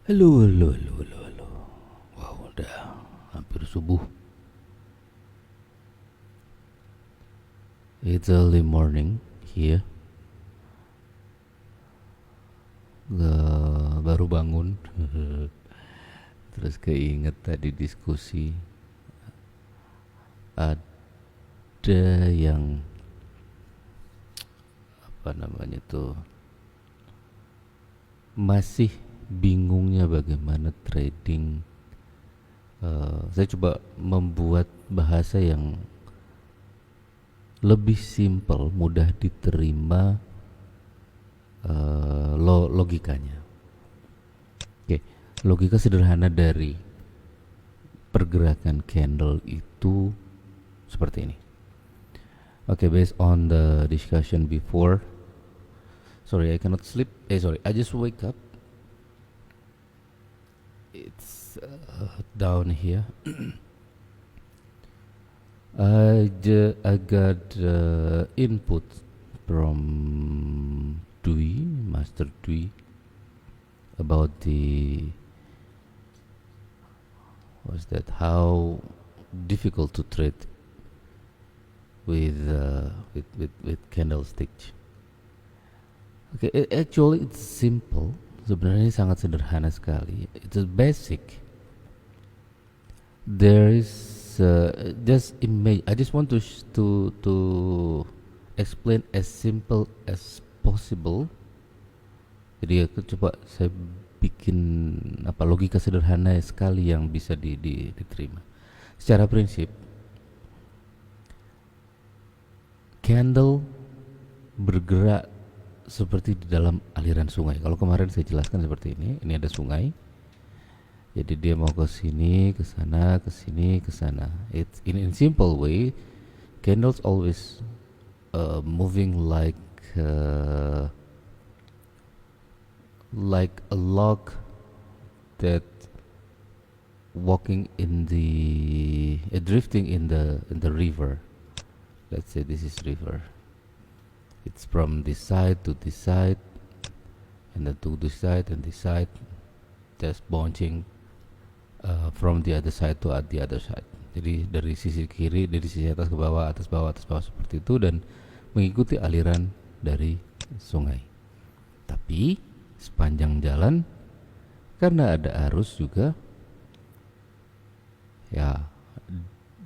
Halo, halo, halo, halo, halo. Wow, udah hampir subuh. It's early morning here. Baru bangun. Terus keinget tadi diskusi. Ada yang apa namanya tuh masih bingungnya bagaimana trading. Saya coba membuat bahasa yang lebih simple, mudah diterima logikanya. Oke, logika sederhana dari pergerakan candle itu seperti ini. Oke, based on the discussion before. Sorry, I cannot sleep. Sorry, I just wake up. It's down here. I got input from Dwi, Master Dwi, about how difficult to trade with candlestick. Okay, actually it's simple. Sebenarnya sangat sederhana sekali. It's a basic. There is just image. I just want to explain as simple as possible. Jadi aku coba saya bikin logika sederhana sekali yang bisa diterima. Secara prinsip, candle bergerak seperti di dalam aliran sungai. Kalau kemarin saya jelaskan seperti ini ada sungai. Jadi dia mau ke sini, ke sana, ke sini, ke sana. It's in simple way, candles always moving like a log that walking in the drifting in the river. Let's say this is river. It's from this side to this side, and then to this side and this side, just bouncing from the other side to the other side. Jadi dari sisi kiri, dari sisi atas ke bawah, atas bawah seperti itu, dan mengikuti aliran dari sungai. Tapi sepanjang jalan, karena ada arus juga, ya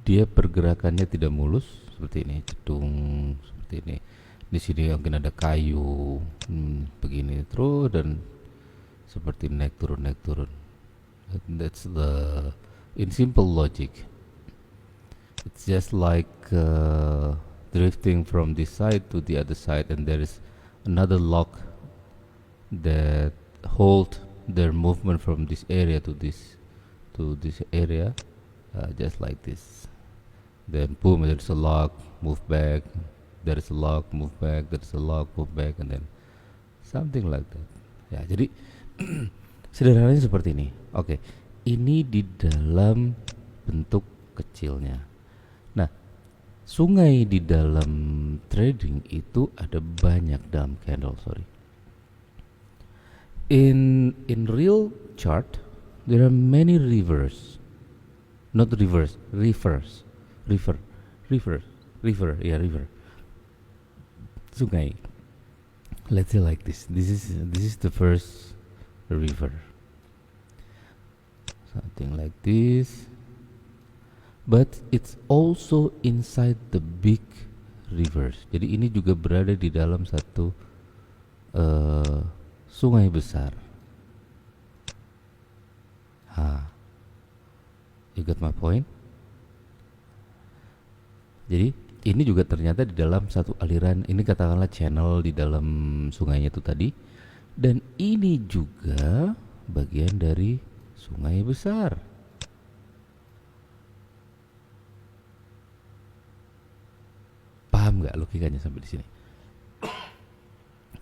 dia pergerakannya tidak mulus seperti ini, cedung seperti ini. Di sini mungkin ada kayu, begini terus, dan seperti naik turun. That's the in simple logic. It's just like drifting from this side to the other side, and there is another lock that hold their movement from this area to this area, just like this. Then boom, there's a lock, move back. There is a lock, move back. There is a lock, move back, and then something like that. Ya, jadi sederhananya seperti ini. Oke, ini di dalam bentuk kecilnya. Nah, sungai di dalam trading itu ada banyak dalam candle. Sorry. In real chart, there are many rivers. Not rivers, rivers. River. Yeah, river. Sungai. Let's say like this. This is the first river. Something like this. But it's also inside the big rivers. Jadi ini juga berada di dalam satu sungai besar. You got my point? Jadi ini juga ternyata di dalam satu aliran, ini katakanlah channel di dalam sungainya itu tadi, dan ini juga bagian dari sungai besar. Paham nggak logikanya sampai di sini?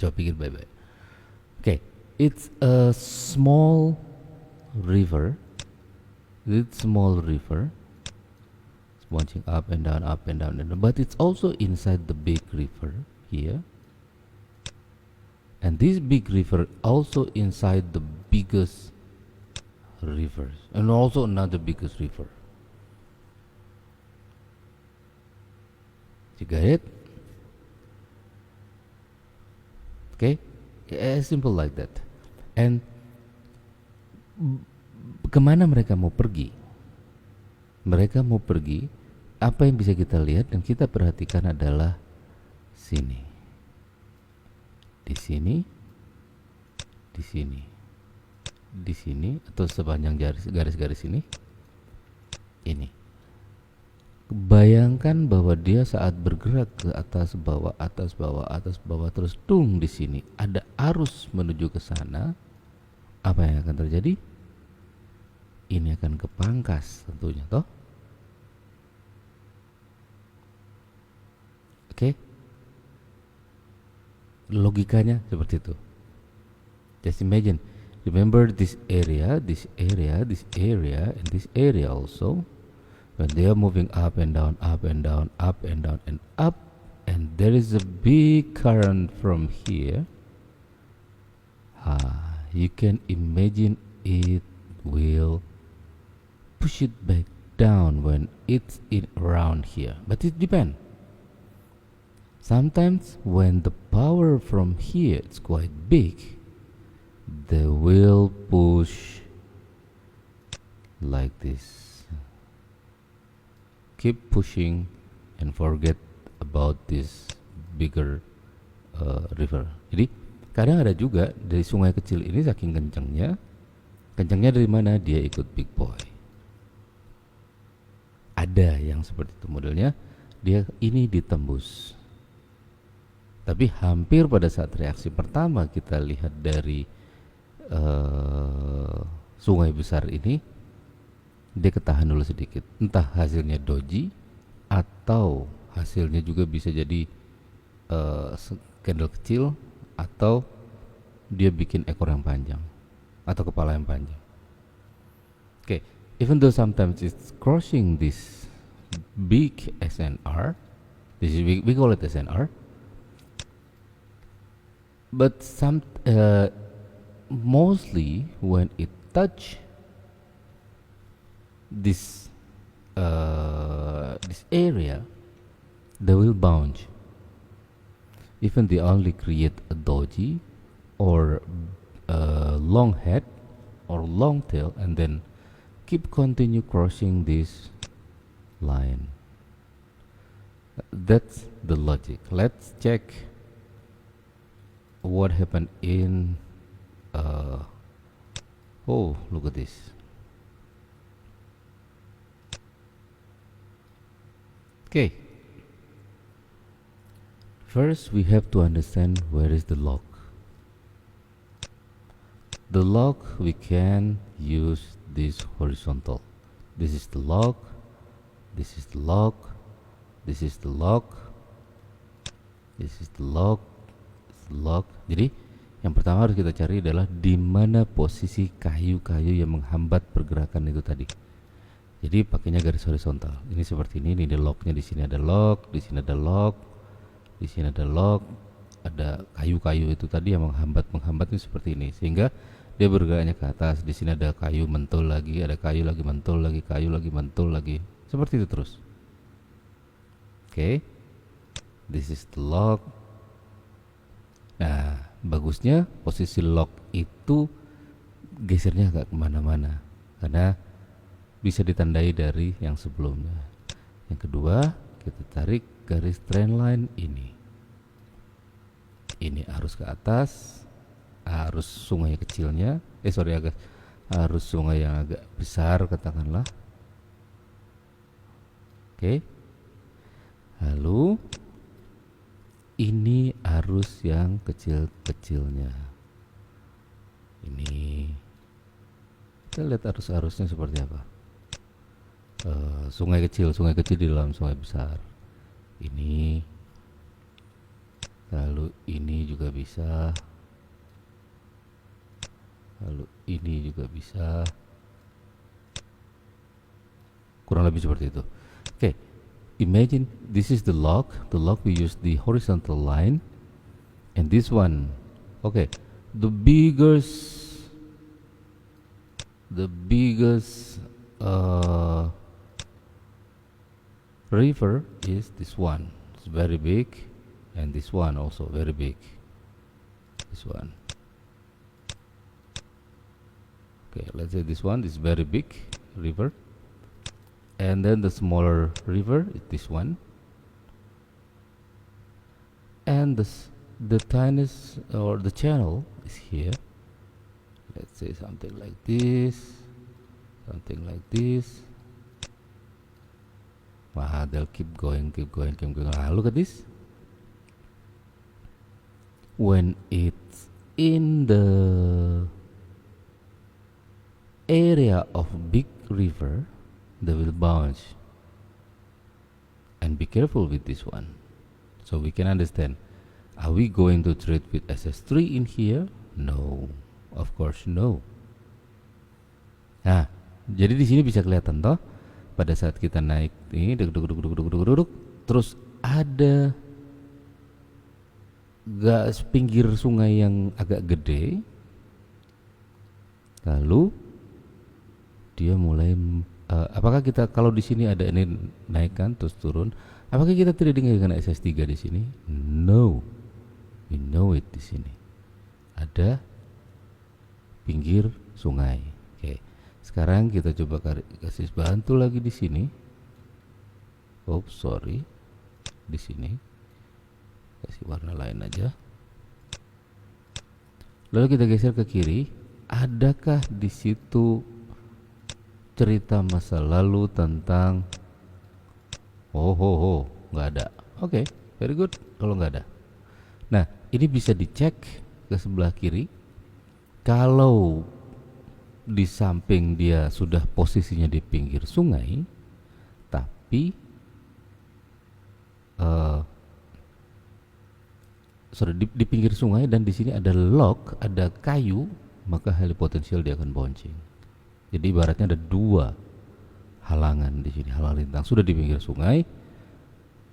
Coba pikir baik-baik. Okay, it's a small river. It's small river. Launching up and down, but it's also inside the big river here, and this big river also inside the biggest rivers and also another biggest river. You got it? Okay, as simple like that. And kemana mereka mau pergi? Mereka mau pergi, apa yang bisa kita lihat dan kita perhatikan adalah sini, di sini, di sini, di sini, atau sepanjang garis-garis ini. Bayangkan bahwa dia saat bergerak ke atas bawah, atas bawah, atas bawah, terus tung di sini ada arus menuju ke sana. Apa yang akan terjadi? Ini akan kepangkas tentunya, toh? Oke? Logikanya seperti itu. Just imagine, remember this area, this area, this area, and this area also. When they are moving up and down, up and down, up and down, and up, and there is a big current from here, you can imagine it will push it back down when it's around here. But it depends. Sometimes when the power from here is quite big, they will push like this. Keep pushing and forget about this bigger river. Jadi kadang ada juga dari sungai kecil ini saking kencangnya dari mana dia ikut big boy. Ada yang seperti itu modelnya, dia ini ditembus. Tapi hampir pada saat reaksi pertama kita lihat dari sungai besar ini, dia ketahan dulu sedikit. Entah hasilnya doji atau hasilnya juga bisa jadi candle kecil, atau dia bikin ekor yang panjang atau kepala yang panjang. Okay, even though sometimes it's crossing this big SNR, this is we call it SNR, but mostly when it touch this area, they will bounce. Even they only create a doji or a long head or long tail, and then continue crossing this line. That's the logic. Let's check what happened in oh, look at this. Okay, first we have to understand where is the lock. The lock, we can use this horizontal. This is the lock, this is the lock, this is the lock, this is the lock, this is the lock. Jadi yang pertama harus kita cari adalah di mana posisi kayu-kayu yang menghambat pergerakan itu tadi. Jadi pakainya garis horizontal. Ini seperti ini ada locknya, di sini ada lock, di sini ada lock, di sini ada lock, ada kayu-kayu itu tadi yang menghambatnya seperti ini, sehingga dia bergeraknya ke atas. Di sini ada kayu mentul lagi, ada kayu lagi mentul lagi, kayu lagi mentul lagi, seperti itu terus. Okay, this is the lock. Nah, bagusnya posisi lock itu gesernya agak kemana-mana, karena bisa ditandai dari yang sebelumnya. Yang kedua, kita tarik garis trend line ini. Ini arus ke atas, arus sungai kecilnya, arus sungai yang agak besar katakanlah. Oke. Lalu ini arus yang kecil-kecilnya. Ini kita lihat arus-arusnya seperti apa. Sungai kecil di dalam sungai besar. Ini, lalu ini juga bisa, lalu ini juga bisa, kurang lebih seperti itu. Okay, imagine this is the lock we use the horizontal line, and this one, okay, the biggest the biggest river is this one. It's very big, and this one also very big. This one. Okay, let's say this one is very big river, and then the smaller river is this one, and the tiniest or the channel is here. Let's say something like this, something like this. Wow, they'll keep going, keep going, keep going. Ah, look at this. When it's in the area of big river, they will bounce. And be careful with this one, so we can understand. Are we going to trade with SS3 in here? No, of course no. Nah, jadi di sini bisa kelihatan toh, pada saat kita naik ini, duduk, terus ada gas pinggir sungai yang agak gede, lalu dia mulai apakah kita kalau di sini ada ini naikkan terus turun, apakah kita tidak dengan SS3 di sini? No, we know it. Di sini ada pinggir sungai. Oke, sekarang kita coba kasih bantu lagi di sini. Oh sorry, di sini kasih warna lain aja. Lalu kita geser ke kiri. Adakah di situ cerita masa lalu tentang nggak ada. Oke, very good kalau nggak ada. Nah, ini bisa dicek ke sebelah kiri. Kalau di samping dia sudah posisinya di pinggir sungai, tapi di pinggir sungai dan di sini ada log, ada kayu, maka highly potential dia akan bouncing. Jadi ibaratnya ada dua halangan di sini, halang lintang. Sudah di pinggir sungai,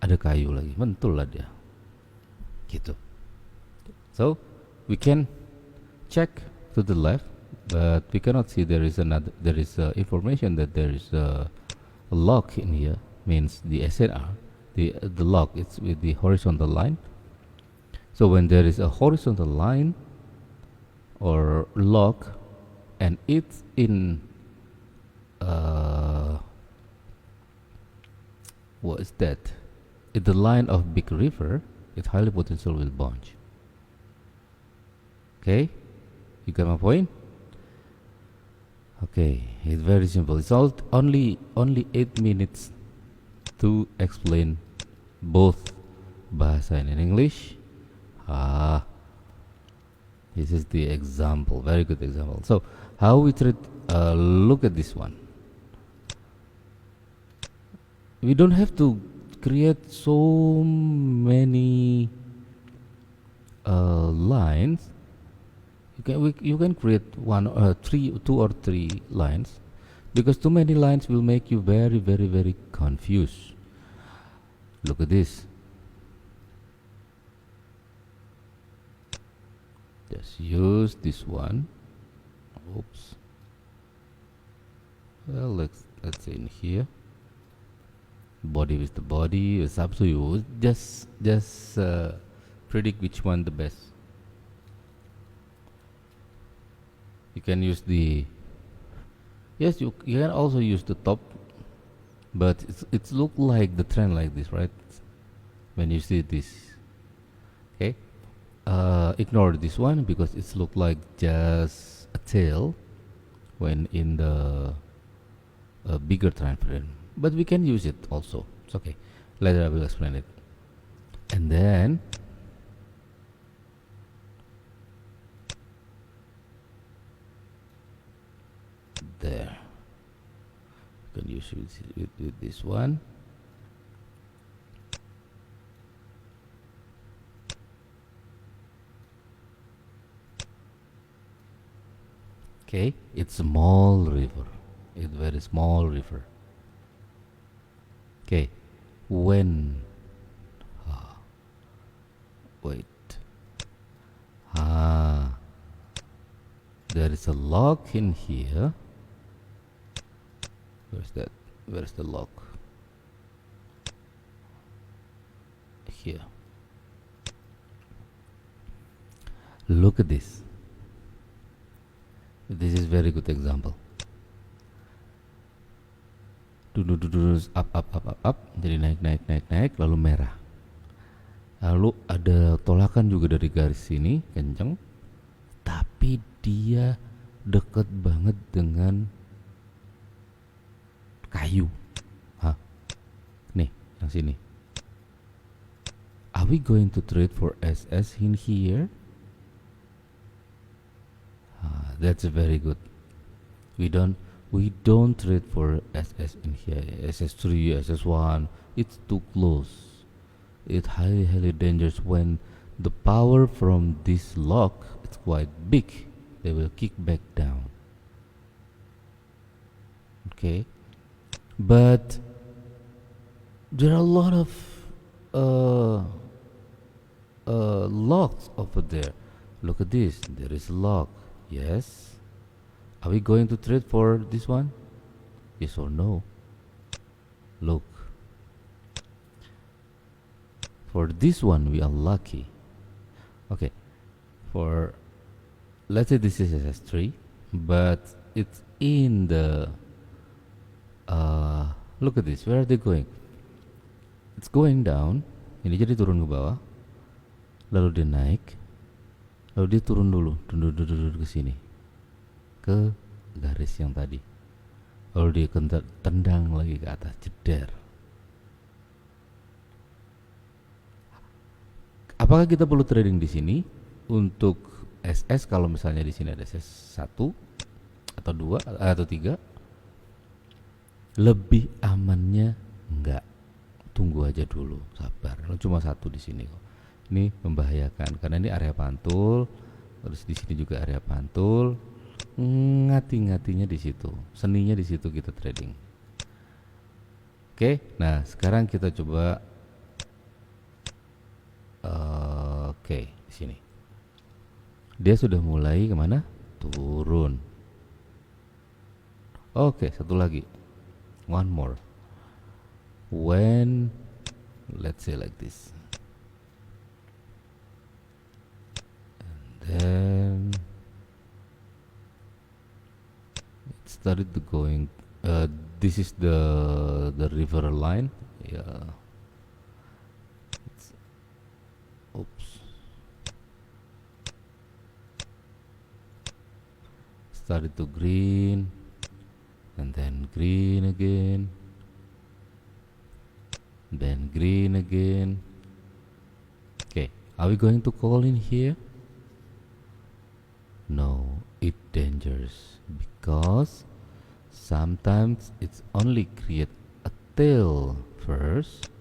ada kayu lagi, mantul lah dia. Gitu. So we can check to the left, but we cannot see there is information that there is a log in here. Means the SNR, the log, it's with the horizontal line. So when there is a horizontal line or log and it's in what is that? It's the line of big river, it's highly potential will bounce. Okay, you got my point? Okay, it's very simple. It's only 8 minutes to explain both bahasa and English. This is the example, very good example. So how we treat, look at this one. We don't have to create so many lines. You can create two or three lines, because too many lines will make you very, very, very confused. Look at this. Just use this one. Oops. Well, let's say in here. Body with the body. It's up to you. Just predict which one the best. You can use the. Yes, you can also use the top, but it's look like the trend like this, right? When you see this, okay. Ignore this one because it's look like just a tail when in the bigger time frame, but we can use it also. It's okay. Later I will explain it. And then there, you can use it with this one. Okay, it's small river. It's very small river. Okay, when wait, there is a log in here. Where's that? Where's the lock? Here. Look at this. This is very good example. Up, jadi naik, lalu merah. Lalu ada tolakan juga dari garis sini, kenceng, tapi dia deket banget dengan kayu. Nih, yang sini. Are we going to trade for SS in here? That's very good. We don't trade for SS in here. SS3, SS1. It's too close. It's highly dangerous when the power from this lock is quite big. They will kick back down. Okay, but there are a lot of locks over there. Look at this. There is a lock. Yes. Are we going to trade for this one? Yes or no? Look. For this one we are lucky. Okay. For, let's say this is SS3, but it's in the look at this. Where are they going? It's going down. Ini jadi turun ke bawah. Lalu dia naik. Lalu dia turun dulu ke sini, ke garis yang tadi. Lalu dia tendang lagi ke atas, jeder. Apakah kita perlu trading di sini untuk SS? Kalau misalnya di sini ada SS 1 atau 2 atau 3, lebih amannya enggak. Tunggu aja dulu, sabar. Cuma satu di sini kok. Ini membahayakan karena ini area pantul, terus di sini juga area pantul. Ngati-ngatinya di situ, seninya di situ kita trading. Oke, nah sekarang kita coba. Oke, di sini dia sudah mulai kemana? Turun. Oke, satu lagi, one more. When, let's say like this. Then it started to going. This is the river line. Yeah. Oops. Started to green, and then green again, then green again. Okay, are we going to call in here? No, it dangerous because sometimes it's only create a tail first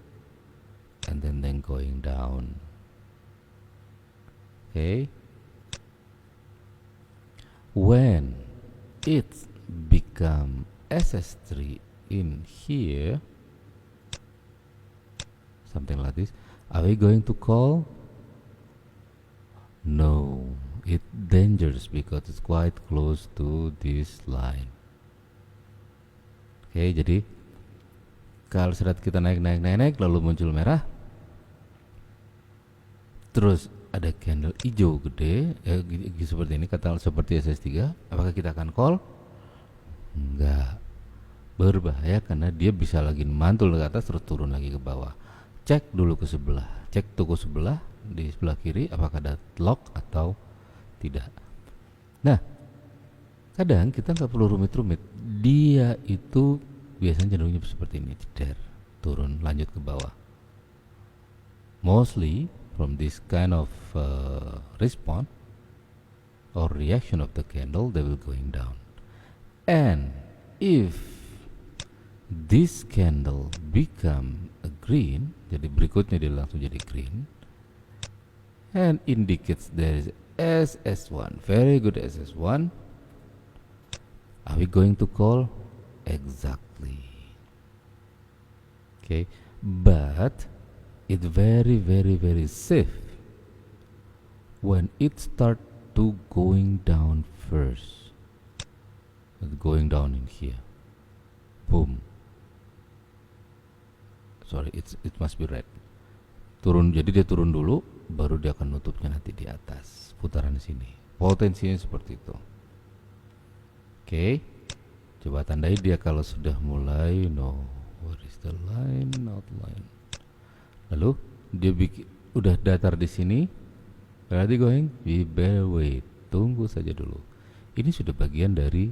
and then going down. Okay, when it's become SS3 in here, something like this, are we going to call? No, it dangerous because it's quite close to this line. Oke, jadi kalau saat kita naik lalu muncul merah, terus ada candle hijau gede seperti ini, kata seperti SS3, apakah kita akan call? Enggak, berbahaya karena dia bisa lagi mantul ke atas terus turun lagi ke bawah. Cek dulu ke sebelah, cek toko sebelah di sebelah kiri apakah ada lock atau tidak. Nah, kadang kita nggak perlu rumit-rumit, dia itu biasanya cenderungnya seperti ini, jeder, turun lanjut ke bawah. Mostly from this kind of response or reaction of the candle, they will going down. And if this candle become a green, jadi berikutnya dia langsung jadi green, and indicates there is SS1, very good SS1. Are we going to call? Exactly. Okay, but it's very safe when it start to going down first, going down in here. boom. Sorry, it must be red. Turun, jadi dia turun dulu, baru dia akan nutupnya nanti di atas putaran sini. Potensinya seperti itu. Oke, coba tandai dia kalau sudah mulai no. Where is the line? Outline. Lalu dia udah datar di sini. Berarti going, we better wait. Tunggu saja dulu. Ini sudah bagian dari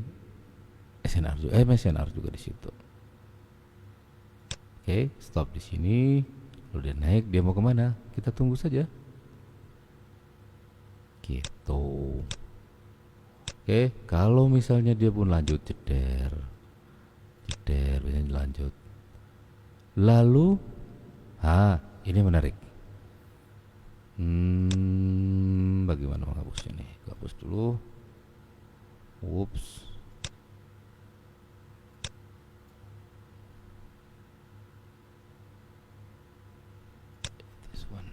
SNR juga, MSNR juga di situ. Oke, stop di sini. Lalu dia naik, dia mau kemana? Kita tunggu saja. Gitu. Oke, kalau misalnya dia pun lanjut jeder, biasanya lanjut. Lalu, ini menarik. Bagaimana menghapusnya nih? Gue hapus dulu. Whoops. This one.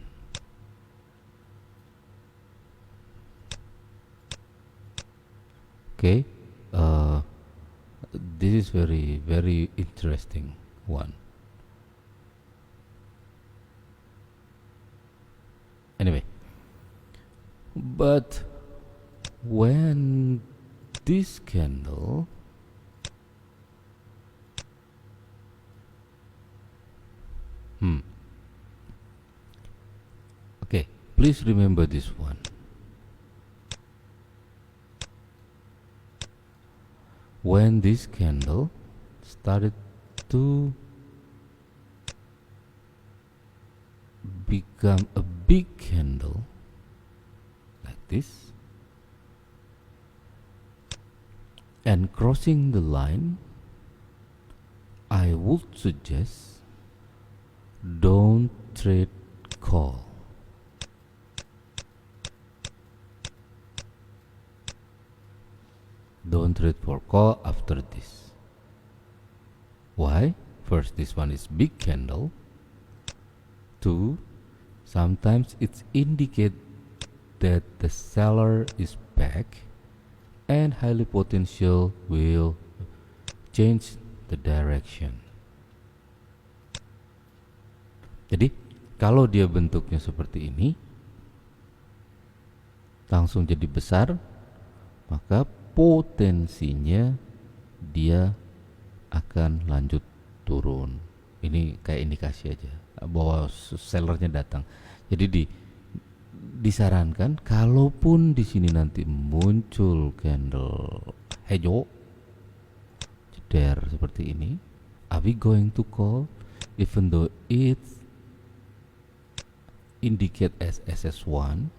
Okay. This is very, very interesting one. Anyway, but when this candle okay, please remember this one. When this candle started to become a big candle like this and crossing the line, I would suggest don't trade call. Don't trade for call after this. Why? First, this one is big candle. Two, sometimes it's indicate that the seller is back and highly potential will change the direction. Jadi kalau dia bentuknya seperti ini langsung jadi besar, maka potensinya dia akan lanjut turun. Ini kayak indikasi aja bahwa sellernya datang. Jadi disarankan kalaupun di sini nanti muncul candle hijau jeder seperti ini, are we going to call even though it indicate as SS1?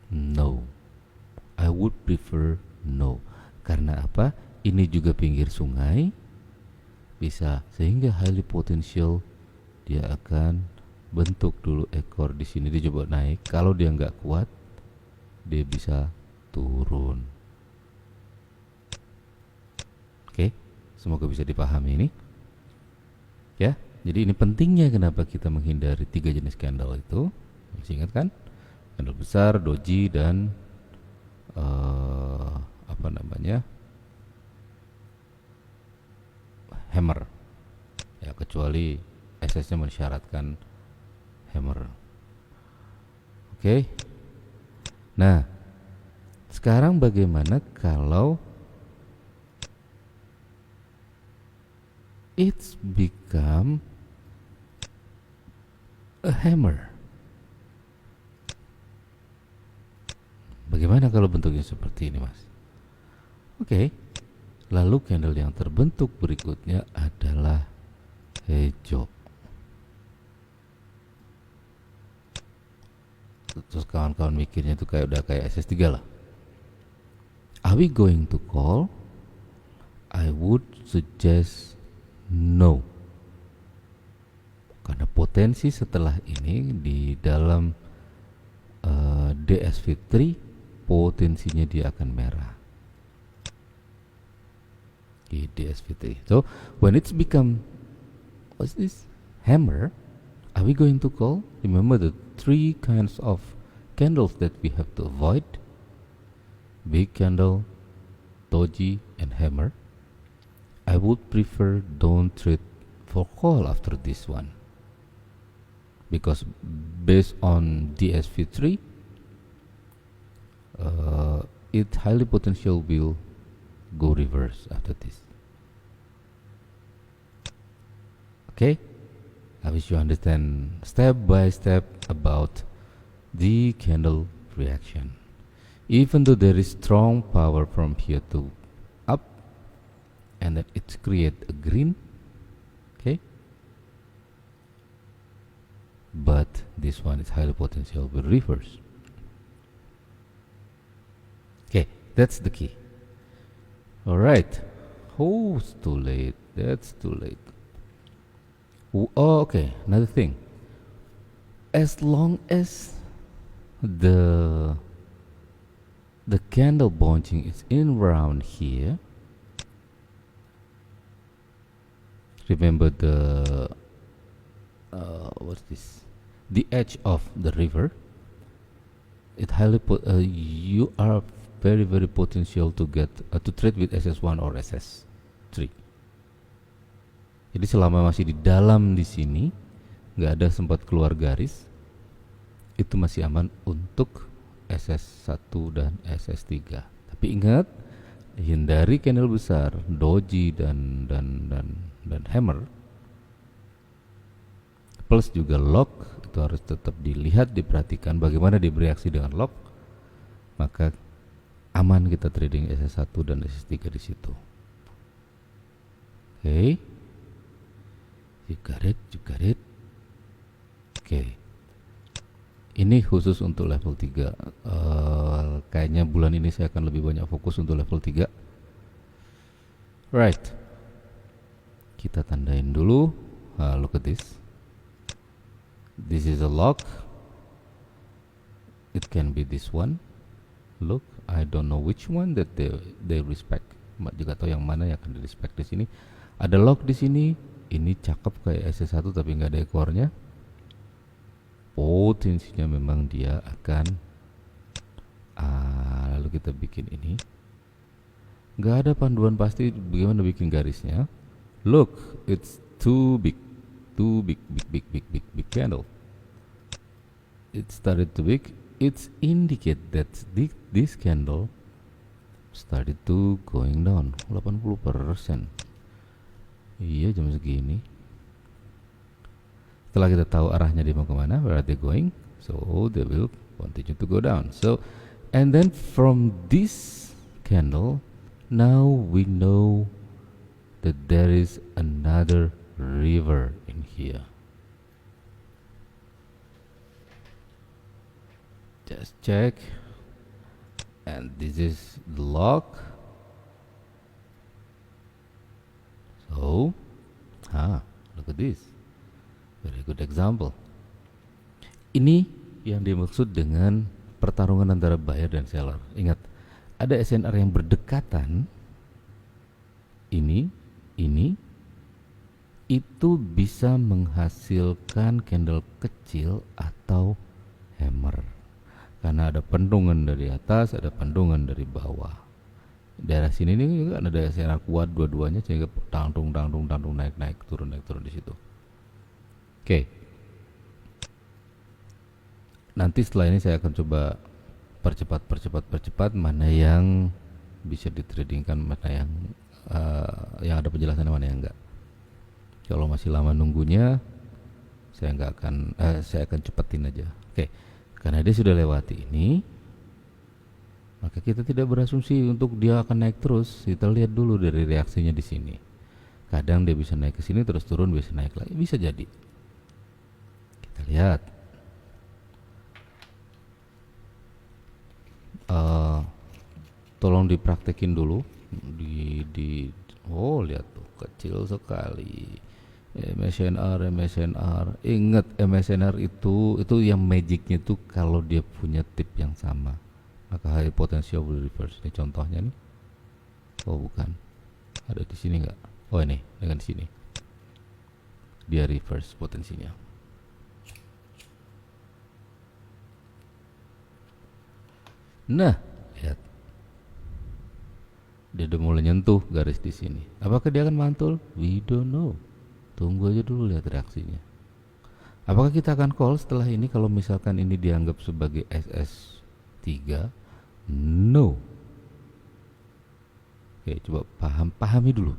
No, I would prefer no. Karena apa? Ini juga pinggir sungai, bisa sehingga highly potential dia akan bentuk dulu ekor di sini. Dia coba naik. Kalau dia nggak kuat, dia bisa turun. Oke, semoga bisa dipahami ini. Ya, jadi ini pentingnya kenapa kita menghindari 3 jenis candle itu. Masih ingat kan? Candle besar, doji, dan hammer. Ya, kecuali SS-nya mensyaratkan hammer. Oke. Nah, sekarang bagaimana kalau it's become a hammer? Bagaimana kalau bentuknya seperti ini, Mas? Oke. Lalu candle yang terbentuk berikutnya adalah hijau. Terus kawan-kawan mikirnya itu udah kayak SS3 lah. Are we going to call? I would suggest no. Karena potensi setelah ini di dalam DSV3 potensinya dia akan merah. Di DSV3. So when it's become, what's this? Hammer. Are we going to call? Remember the 3 kinds of candles that we have to avoid: big candle, doji, and hammer. I would prefer don't trade for call after this one, because based on DSV3, it highly potential will go reverse after this. Okay, I wish you understand step by step about the candle reaction. Even though there is strong power from here to up, and then it create a green, okay, but this one is highly potential will reverse. Okay, that's the key. All right. Oh, it's too late. That's too late. Oh, okay. Another thing. As long as the candle bunching is in around here, remember the what's this? The edge of the river. It highly you are very potential to get to trade with SS1 or SS3. Jadi selama masih di dalam di sini, nggak ada sempat keluar garis, itu masih aman untuk SS1 dan SS3. Tapi ingat, hindari candle besar, doji dan hammer. Plus juga lock itu harus tetap dilihat, diperhatikan bagaimana dia bereaksi dengan lock. Maka aman kita trading SS1 dan SS3 di situ. Oke. Okay. You got it. Oke. Ini khusus untuk level 3. Kayaknya bulan ini saya akan lebih banyak fokus untuk level 3. Right. Kita tandain dulu. Look at this. This is a lock. It can be this one. Look, I don't know which one that they respect. Juga tahu yang mana yang akan di respect di sini. Ada lock di sini. Ini cakep kayak SS1 tapi nggak ada ekornya. Potensinya memang dia akan lalu kita bikin ini. Nggak ada panduan pasti bagaimana bikin garisnya. Look, it's too big candle. It started to big. It's indicate that this candle started to going down 80%. Iya, jam segini. Setelah kita tahu arahnya dia mau kemana, where are they going, so they will continue to go down. So, and then from this candle, now we know that there is another river in here. Just check, and this is the lock. So, look at this. Very good example. Ini yang dimaksud dengan pertarungan antara buyer dan seller. Ingat, ada SNR yang berdekatan. Ini itu bisa menghasilkan candle kecil atau hammer. Karena ada pendungan dari atas, ada pendungan dari bawah. Daerah sini ini juga ada SNR kuat dua-duanya sehingga tangtung naik turun di situ. Oke. Nanti setelah ini saya akan coba percepat mana yang bisa ditradingkan, mana yang ada penjelasan, mana yang enggak. Kalau masih lama nunggunya, saya akan cepetin aja. Oke. Karena dia sudah lewati ini, maka kita tidak berasumsi untuk dia akan naik terus. Kita lihat dulu dari reaksinya di sini. Kadang dia bisa naik ke sini terus turun, bisa naik lagi, bisa jadi. Kita lihat. Tolong dipraktekin dulu. Oh, lihat tuh, kecil sekali. MSNR. Ingat, MSNR itu yang magicnya tuh kalau dia punya tip yang sama, maka high potential will reverse. Ini contohnya nih. Oh, bukan. Ada di sini nggak? Oh, ini dengan di sini. Dia reverse potensinya. Nah, lihat. Dia udah mulai nyentuh garis di sini. Apakah dia akan mantul? We don't know. Tunggu aja dulu lihat reaksinya. Apakah kita akan call setelah ini kalau misalkan ini dianggap sebagai SS3? No. Oke, coba pahami dulu.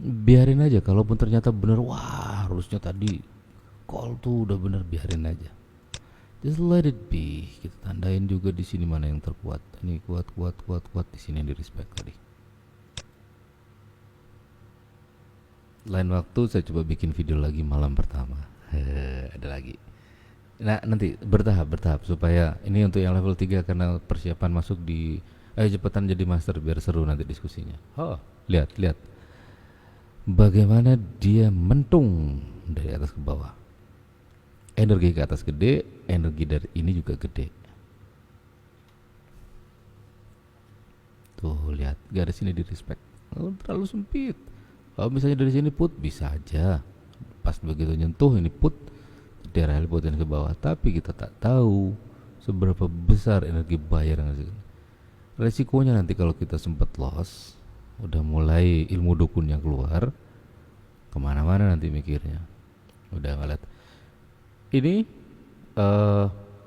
Biarin aja, kalaupun ternyata benar, wah harusnya tadi call tuh udah benar, biarin aja. Just let it be. Kita tandain juga di sini mana yang terkuat. Ini kuat di sini yang di respect tadi. Lain waktu saya coba bikin video lagi malam pertama. Ada lagi. Nah, nanti bertahap supaya ini untuk yang level 3 karena persiapan masuk di cepetan jadi master biar seru nanti diskusinya. Oh, lihat. Bagaimana dia mentung dari atas ke bawah. Energi ke atas gede, energi dari ini juga gede. Tuh lihat, garis ini di respect. Oh, terlalu sempit. Kalau misalnya dari sini put bisa aja. Pas begitu nyentuh ini put, daerah potensi ke bawah. Tapi kita tak tahu seberapa besar energi bayar yang ada. Resikonya nanti kalau kita sempat loss, udah mulai ilmu dukunnya keluar, kemana-mana nanti mikirnya. Udah ngeliat ini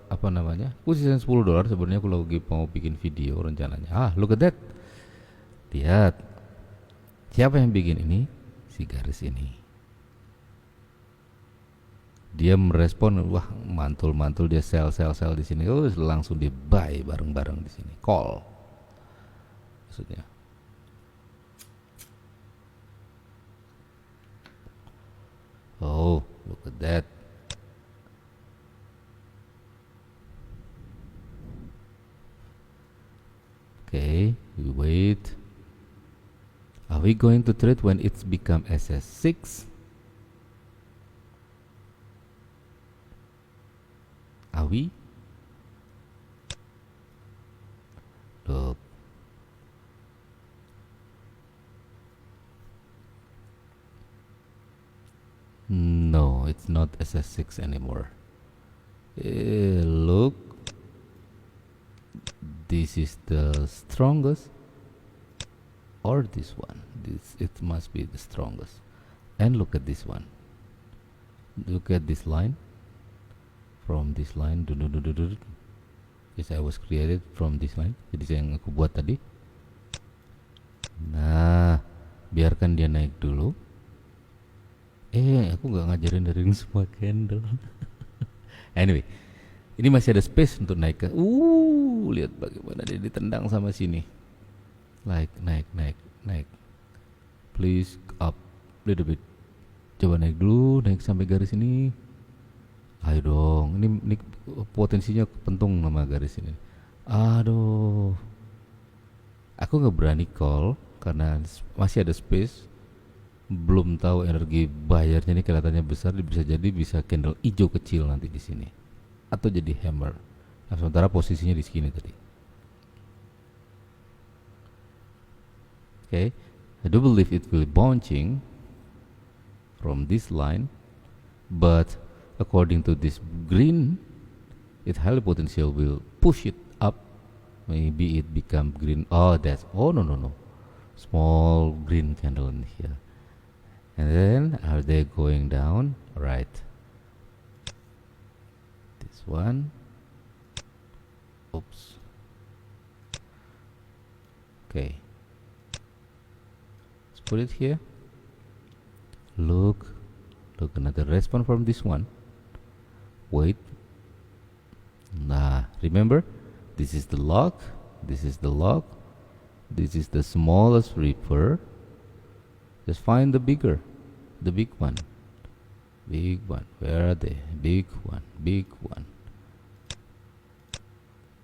apa namanya, posisi $10 sebenarnya kalau lagi mau bikin video rencananya. Look at that. Lihat, siapa yang bikin ini? Si garis ini. Dia merespon, wah mantul dia sell di sini. Langsung di buy bareng-bareng di sini. Call. Maksudnya. Oh, look at that. Okay, we wait. Are we going to trade when it's become SS6? Are we? Look. No, it's not SS6 anymore. Look. This is the strongest, or this one. It must be the strongest. And look at this one. Look at this line. From this line, yes, I was created from this line. Jadi yang aku buat tadi. Nah, biarkan dia naik dulu. Aku nggak ngajarin dari semua candle. Anyway, ini masih ada space untuk naik ke. Lihat bagaimana dia ditendang sama sini. Naik. Please up little bit. Coba naik dulu, naik sampai garis ini. Ayo dong, ini potensinya kepentung nama garis ini. Aduh, aku nggak berani call karena masih ada space. Belum tahu energi bayarnya ini kelihatannya besar, bisa candle hijau kecil nanti di sini, atau jadi hammer. Nah, sementara posisinya di sini tadi. Okay, I do believe it will bouncing from this line, but according to this green, it highly potential will push it up. Maybe it become green. No. Small green candle in here. And then are they going down? Right. This one. Oops. Okay. Let's put it here. Look, another response from this one. Wait. Nah, remember, this is the lock, this is the lock, this is the smallest reaper. Just find the big one. Where are they? Big one.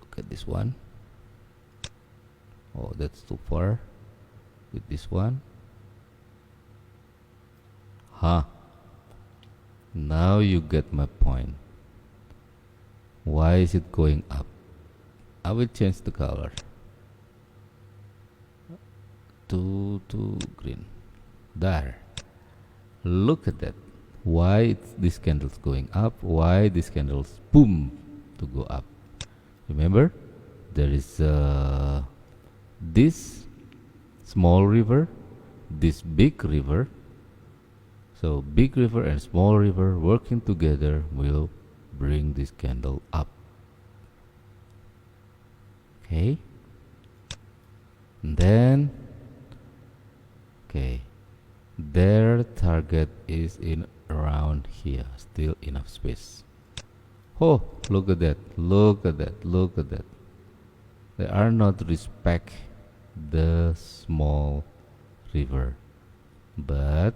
Look at this one. Oh, that's too far. With this one. Now you get my point. Why is it going up? I will change the color to green. There. Look at that. Why this candle's going up? Why this candle's boom to go up? Remember, there is this small river, this big river. So big river and small river working together will bring this candle up. Okay. And then, okay, their target is in around here, still enough space. Oh, look at that, look at that, look at that. They are not respect the small river, but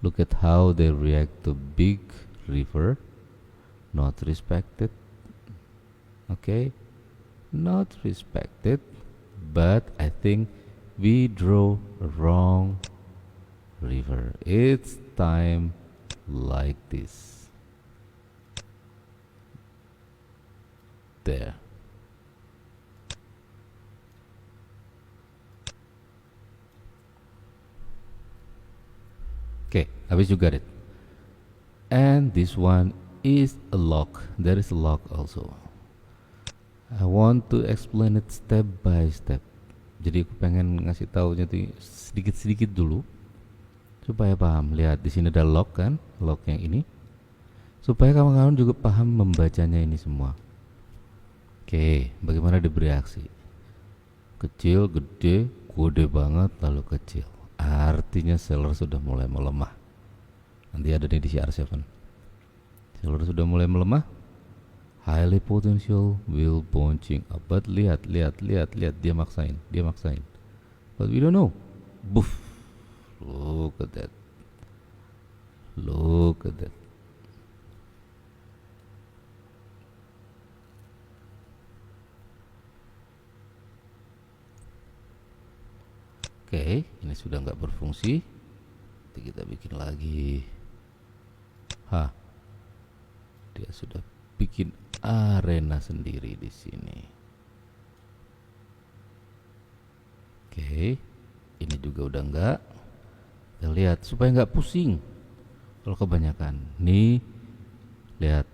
look at how they react to big river. Not respected. Okay, not respected, but I think we draw a wrong river. It's time like this. There. Okay, habis you got it. And this one is a lock. There is a lock also. I want to explain it step by step. Jadi aku pengen ngasih taunya tuh sedikit-sedikit dulu supaya paham. Lihat di sini ada lock kan, lock yang ini. Supaya kawan-kawan juga paham membacanya ini semua. Oke, bagaimana dia bereaksi? Kecil, gede, gede banget, lalu kecil. Artinya seller sudah mulai melemah. Nanti ada nih di CR7. Seller sudah mulai melemah. Highly potential will bouncing up. But lihat, dia maksain. But we don't know. Boof. Look at that. Look at that. Oke, ini sudah nggak berfungsi. Nanti kita bikin lagi. Dia sudah bikin arena sendiri di sini. Oke, ini juga udah enggak. Kita lihat supaya nggak pusing kalau kebanyakan. Nih, lihat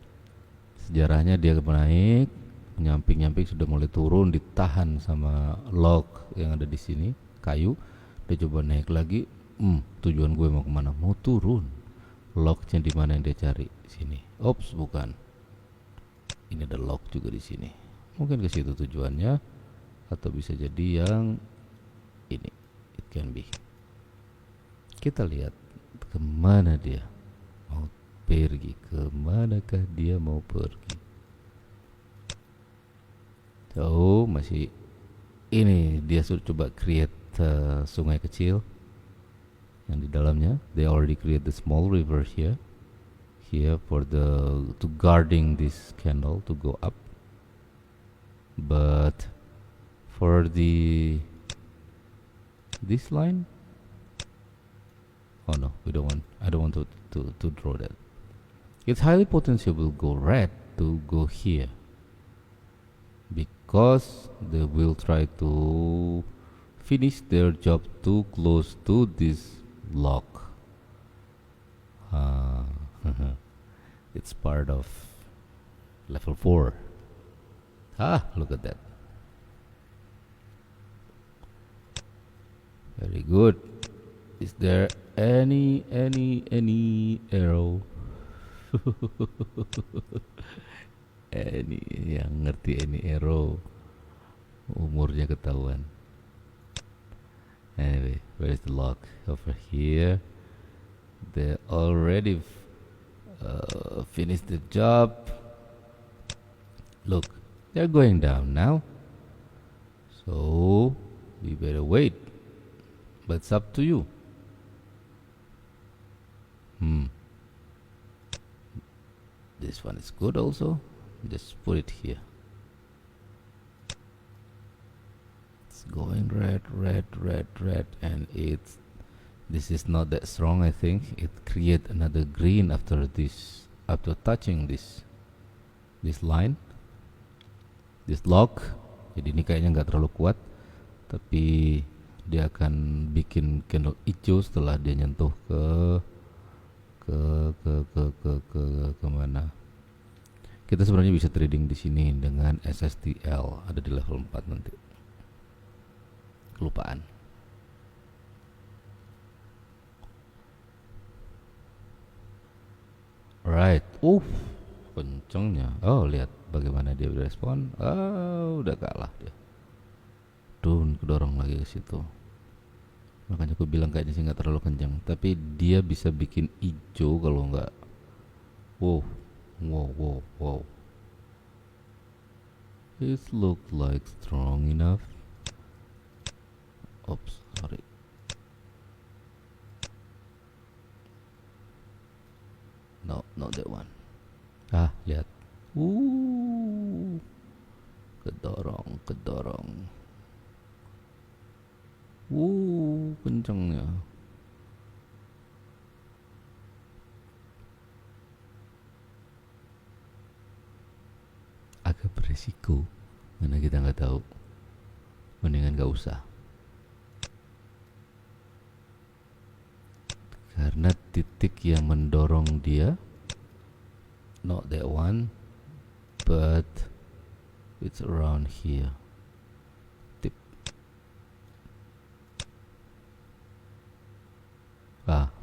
sejarahnya dia naik, nyamping sudah mulai turun, ditahan sama log yang ada di sini, kayu. Dia coba naik lagi. Tujuan gue mau kemana? Mau turun. Lognya di mana yang dia cari? Sini. Ops, bukan. Ini ada lock juga di sini. Mungkin ke situ tujuannya, atau bisa jadi yang ini. It can be. Kita lihat kemana dia mau pergi. Kemanakah dia mau pergi? So masih ini dia sudah coba create sungai kecil yang di dalamnya. They already create the small river here for the to guarding this candle to go up, but for this line, oh no, I don't want to draw that. It's highly potential will go red to go here because they will try to finish their job too close to this lock. It's part of level 4. Look at that. Very good. Is there any arrow? Any yang ngerti any arrow, umurnya ketahuan. Anyway, where is the lock? Over here. They already finished the job. Look, they're going down now. So we better wait. But it's up to you. This one is good also. Just put it here. It's going red, and this is not that strong. I think it create another green after touching this line, this lock. Jadi ini kayaknya nggak terlalu kuat, tapi dia akan bikin candle hijau setelah dia nyentuh ke mana. Kita sebenarnya bisa trading di sini dengan SSTL, ada di level 4 nanti. kelupaan. Right. Kencengnya. Oh, lihat bagaimana dia berespon. Oh, udah kalah dia. Kedorong lagi ke situ. Makanya aku bilang kayaknya sih nggak terlalu kencang. Tapi dia bisa bikin hijau kalau nggak. Wow, wow, wow, wow. It looked like strong enough. Oops, sorry. No, not that one. Lihat. Kedorong. Kencengnya. Agak beresiko, karena kita nggak tahu. Mendingan nggak usah. Karena titik yang mendorong dia, not that one, but it's around here. Tip.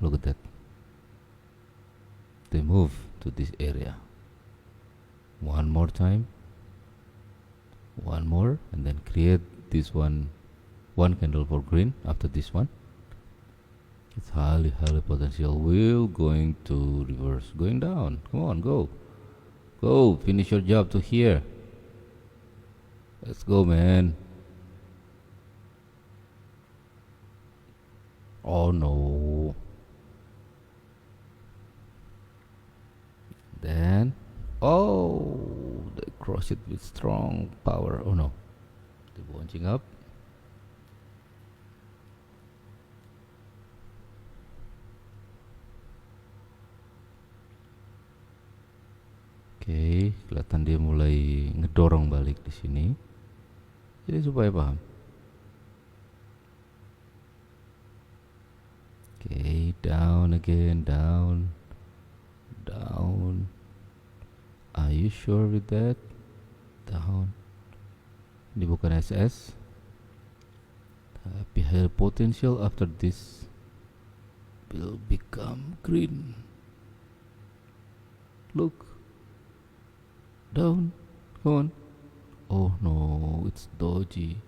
Look at that. They move to this area. One more time. One more, and then create this one candle for green after this one. It's highly potential. Will going to reverse, going down. Come on, go, finish your job to here. Let's go, man. Oh no. Then they cross it with strong power. Oh no, they're launching up. Oke, kelihatan dia mulai ngedorong balik di sini. Jadi supaya paham. Oke, down again, down. Are you sure with that? Down. Ini bukan SS. Tapi high potential after this will become green. Look. Down. Come on. Oh no, it's dodgy.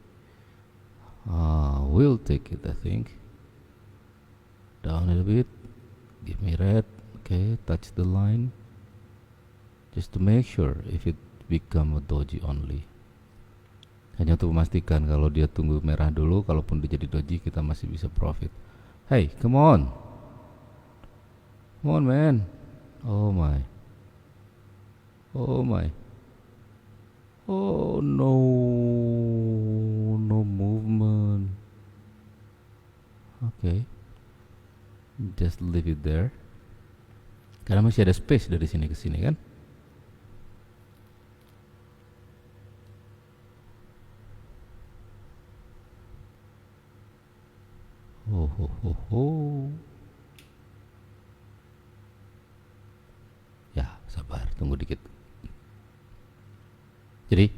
We'll take it, I think. Down a little bit. Give me red. Okay, touch the line. Just to make sure if it become a doji only. Hanya untuk memastikan kalau dia tunggu merah dulu, kalaupun dia jadi doji kita masih bisa profit. Hey, come on. Come on, man. Oh my. Oh no. No movement. Okay. Just leave it there. Karena masih ada space dari sini ke sini kan? Ya, sabar, tunggu dikit. Jadi,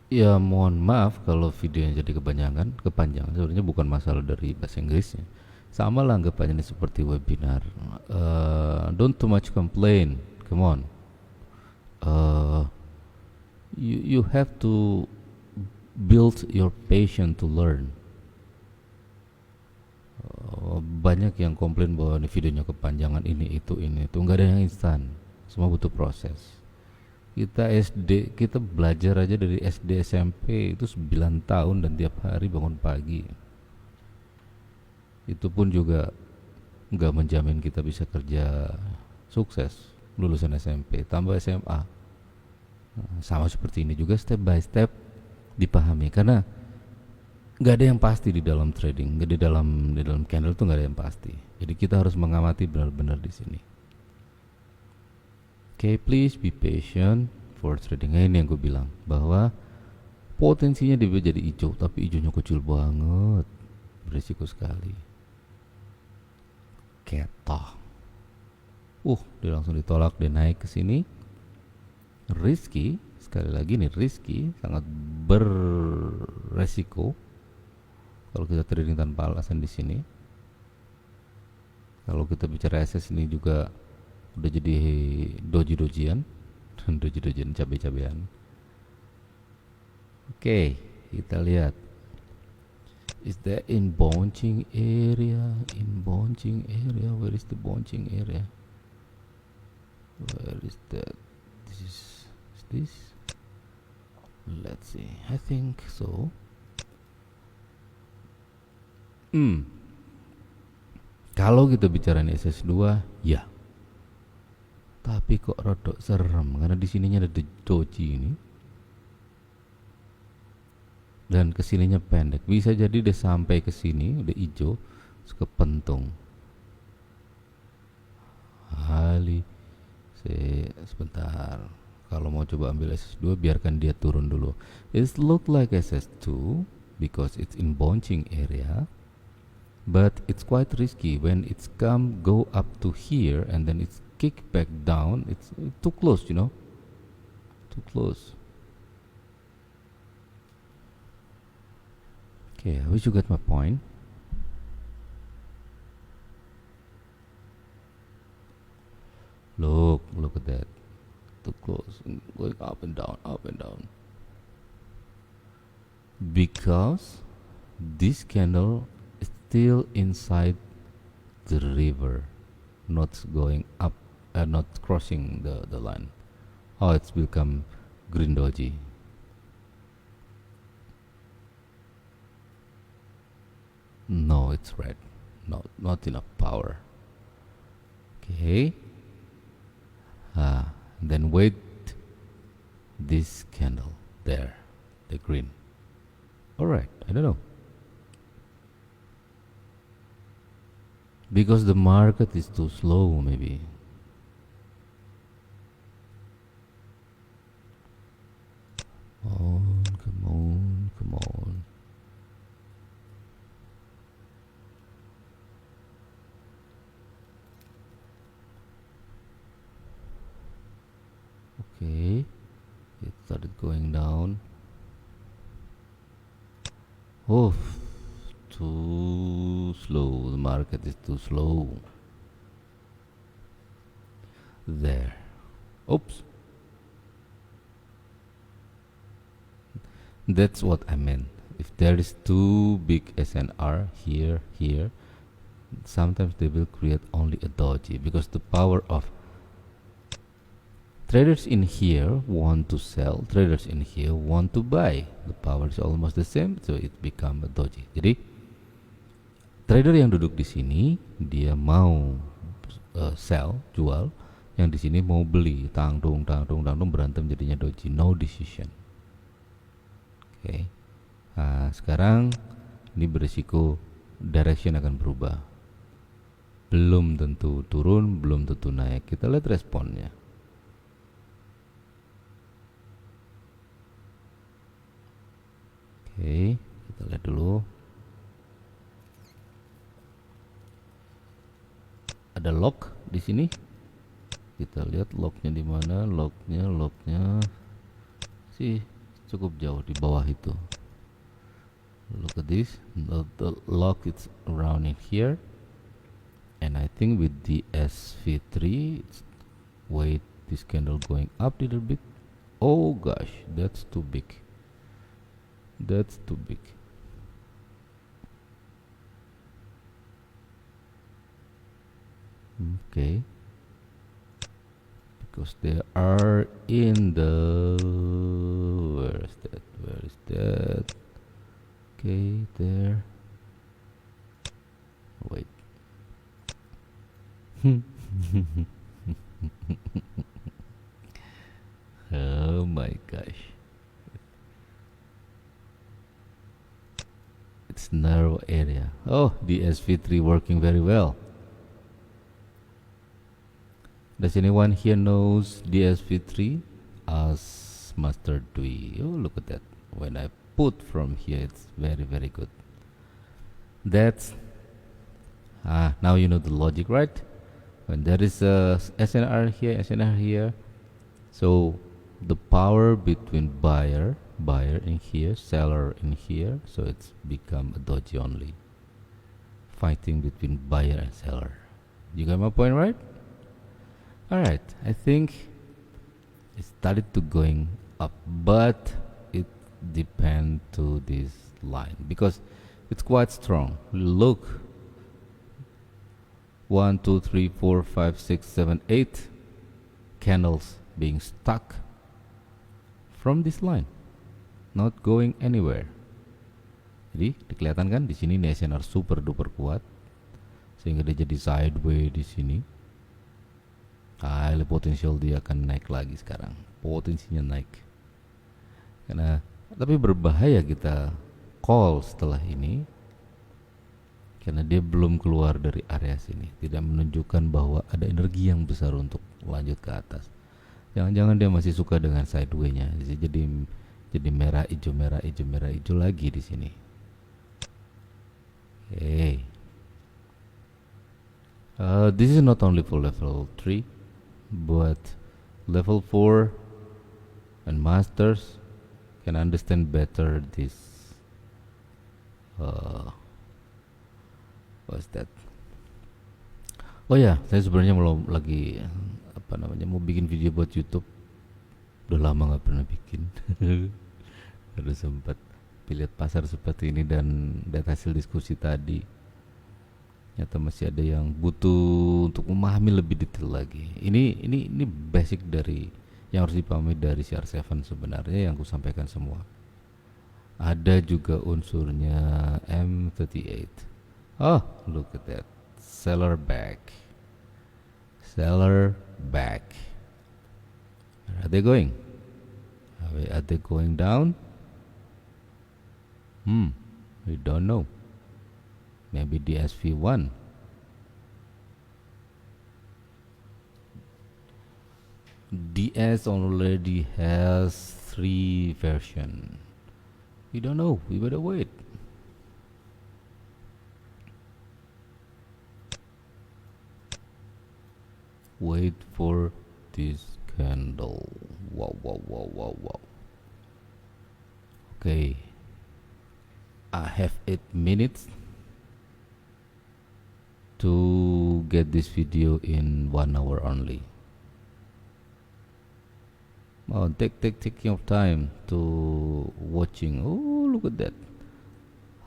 ya mohon maaf kalau videonya jadi kepanjangan. Sebenarnya bukan masalah dari bahasa Inggrisnya. Sama lah anggapannya ini seperti webinar. Don't too much complain. Come on. You have to build your patience to learn. Banyak yang komplain bahwa ini videonya kepanjangan, ini itu. Nggak ada yang instan. Semua butuh proses. Kita belajar aja dari SD SMP itu 9 tahun dan tiap hari bangun pagi. Itu pun juga nggak menjamin kita bisa kerja sukses lulusan SMP tambah SMA. Sama seperti ini juga, step by step dipahami, karena nggak ada yang pasti di dalam trading, di dalam candle tuh nggak ada yang pasti. Jadi kita harus mengamati benar-benar di sini. Okay, please be patient for trading. Ini yang gue bilang bahwa potensinya dia jadi hijau, tapi hijaunya kecil banget, berisiko sekali. Ketok. Dia langsung ditolak, dia naik ke sini. Risky, sekali lagi nih risky, sangat beresiko. kalau kita trading tanpa alasan di sini. Kalau kita bicara SS ini juga udah jadi doji-dojian, doji-dojian cabai-cabean. Oke, kita lihat. Is that in bouncing area? In bouncing area, where is the bouncing area? Where is that? This is this? Let's see. I think so. Kalau kita bicara SS2, ya. Tapi kok rodok serem karena di sininya ada doji ini. Dan kesininya pendek. Bisa jadi udah sampai ke sini, udah hijau, terus kepentung. Sebentar. Kalau mau coba ambil SS2, biarkan dia turun dulu. It look like SS2 because it's in bouncing area. But it's quite risky when it's go up to here and then it's kick back down. It's too close, you know, too close. Okay, I wish you got my point. Look at that, too close, going up and down, because this candle still inside the river, not going up, not crossing the line. Oh, it's become green doji. No, it's red. No, not enough power. Okay. Then wait this candle there, the green. All right, I don't know. Because the market is too slow, maybe. Come on. Okay, it started going down. Oh, too slow. The market is too slow. There. Oops. That's what I meant. If there is too big SNR here, sometimes they will create only a doji because the power of traders in here want to sell, traders in here want to buy. The power is almost the same, so it become a doji. Jadi trader yang duduk di sini dia mau sell, jual, yang di sini mau beli, tangdung berantem jadinya doji, no decision. Oke. Nah, sekarang ini berisiko direction akan berubah. Belum tentu turun, belum tentu naik. Kita lihat responnya. Oke, kita lihat dulu. Ada lock di sini. Kita lihat locknya di mana. Locknya sih cukup jauh di bawah itu. Look at this. The lock is around in here. And I think with the SV3, wait, this candle going up a little bit. Oh gosh, that's too big. That's too big. Okay. Because they are in the where is that? Okay, there. Wait. Oh my gosh. It's narrow area. Oh, the SV3 working very well. Does anyone here knows DSP3 as Master Dui? Oh, look at that. When I put from here, it's very, very good. That's now you know the logic, right? When there is a SNR here, so the power between buyer buyer in here, seller in here, so it's become a doji only, fighting between buyer and seller. You got my point, right? All right, I think it started to going up, but it depends to this line because it's quite strong. Look, 1 2 3 4 5 6 7 8 candles being stuck from this line, not going anywhere. Jadi kelihatan kan di sini nih SNR super duper kuat sehingga dia jadi sideways di sini. Highly potensial dia akan naik lagi sekarang. Potensinya naik. Karena tapi berbahaya kita call setelah ini karena dia belum keluar dari area sini, tidak menunjukkan bahwa ada energi yang besar untuk lanjut ke atas. Jangan-jangan dia masih suka dengan sideway-nya, jadi merah hijau merah hijau merah hijau lagi di sini. Hey, this is not only for level 3, but level 4 and masters can understand better this. What's that? Oh ya, saya sebenarnya mau bikin video buat YouTube. Udah lama nggak pernah bikin. Udah sempat lihat pasar seperti ini dan lihat hasil diskusi tadi. Ternyata masih ada yang butuh untuk memahami lebih detail lagi. Ini basic dari yang harus dipahami dari CR7 sebenarnya yang aku sampaikan semua. Ada juga unsurnya M38. Oh, look at that. Seller back. Seller back. Where are they going? Are they going down? We don't know. Maybe the SV1. DS already has 3 version. We don't know. We better wait. Wait for this candle. Wow. Okay. I have 8 minutes to get this video in 1 hour only. Oh, take your time to watching. Oh, look at that.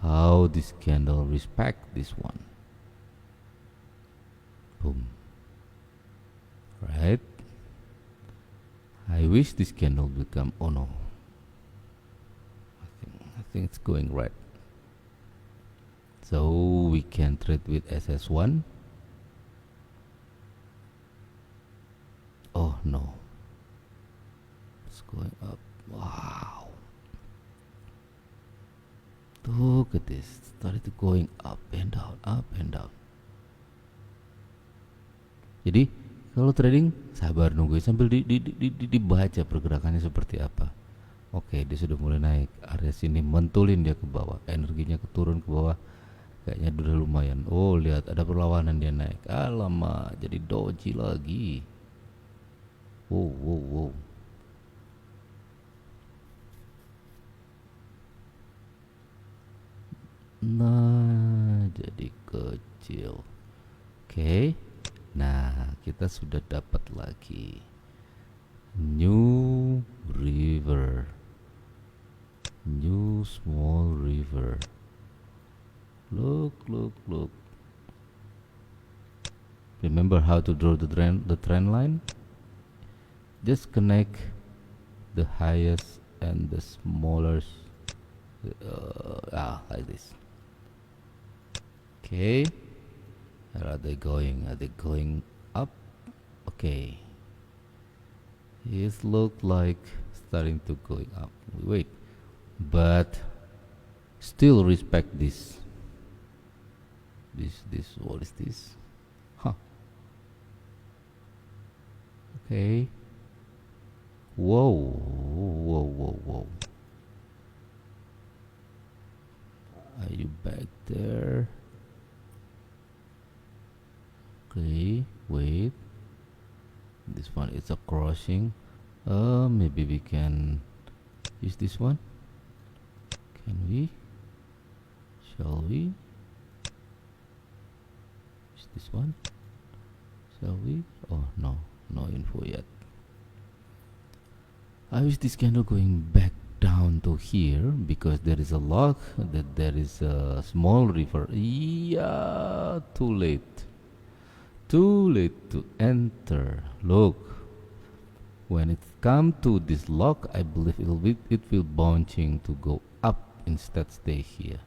How this candle respect this one. Boom. Right. I wish this candle become. Oh no. I think it's going right. So we can trade with SS1. Oh no. It's going up. Wow. Look at this. Started going up and down, up and down. Jadi kalau trading sabar nunggu sambil dibaca pergerakannya seperti apa. Oke, dia sudah mulai naik. Area sini mentulin dia ke bawah. Energinya turun ke bawah. Kayaknya udah lumayan. Oh, lihat ada perlawanan dia naik. Alamak, jadi doji lagi. Wow. Nah, jadi kecil. Oke. Nah, kita sudah dapat lagi new river, new small river. Look. Remember how to draw the trend line? Just connect the highest and the smallest, like this. Okay. Where are they going? Are they going up? Okay. It look like starting to going up. Wait, but still respect this. This. What is this? Huh. Okay. Whoa. Are you back there? Okay, wait. This one is a crossing. Maybe we can use this one? Can we? Shall we? Use this one? Shall we? Oh no, no info yet. I wish this candle going back down to here because there is a lock that there is a small river. Yeah, too late. Too late to enter. Look, when it come to this lock, I believe it will bouncing to go up instead stay here.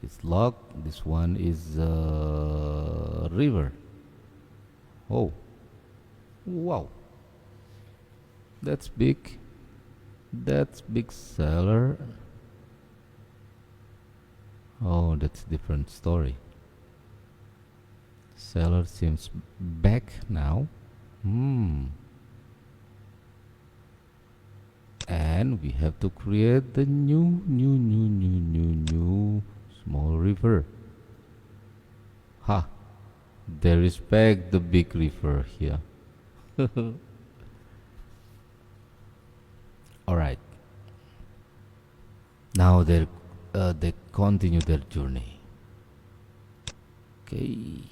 It's locked. This one is river. Oh, wow, that's big. That's big seller. Oh, that's different story. Seller seems back now. And we have to create the new small river. Ha! They respect the big river here. All right. Now they continue their journey. Okay.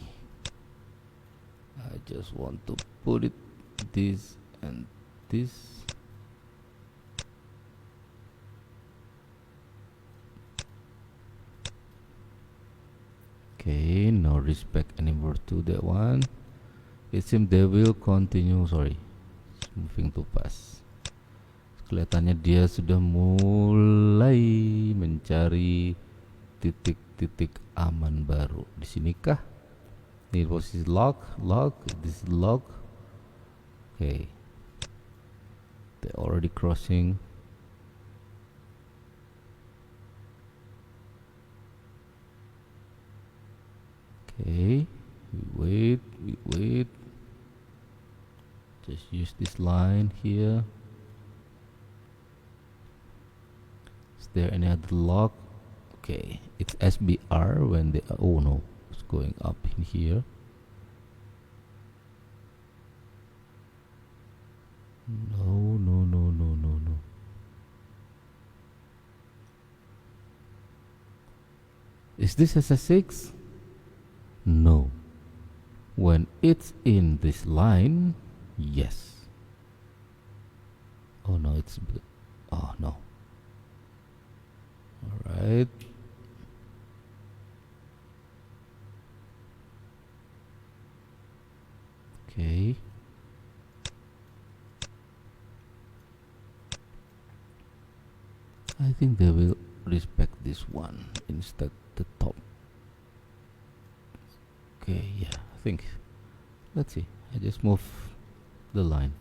I just want to put it this and this. Okay, no respect anymore to that one. It seems they will continue. Sorry, it's moving too fast. Kelihatannya dia sudah mulai mencari titik-titik aman baru. Di sini kah? Ini posisi lock. This is lock. Okay, they already crossing. Okay, we wait. Just use this line here. Is there any other lock? Okay, it's SBR when they oh no, it's going up in here. No. Is this SS6? No. When it's in this line, yes. Oh no, it's oh no. All right. Okay. I think they will respect this one instead the top. Okay, yeah, I think. Let's see. I just move the line.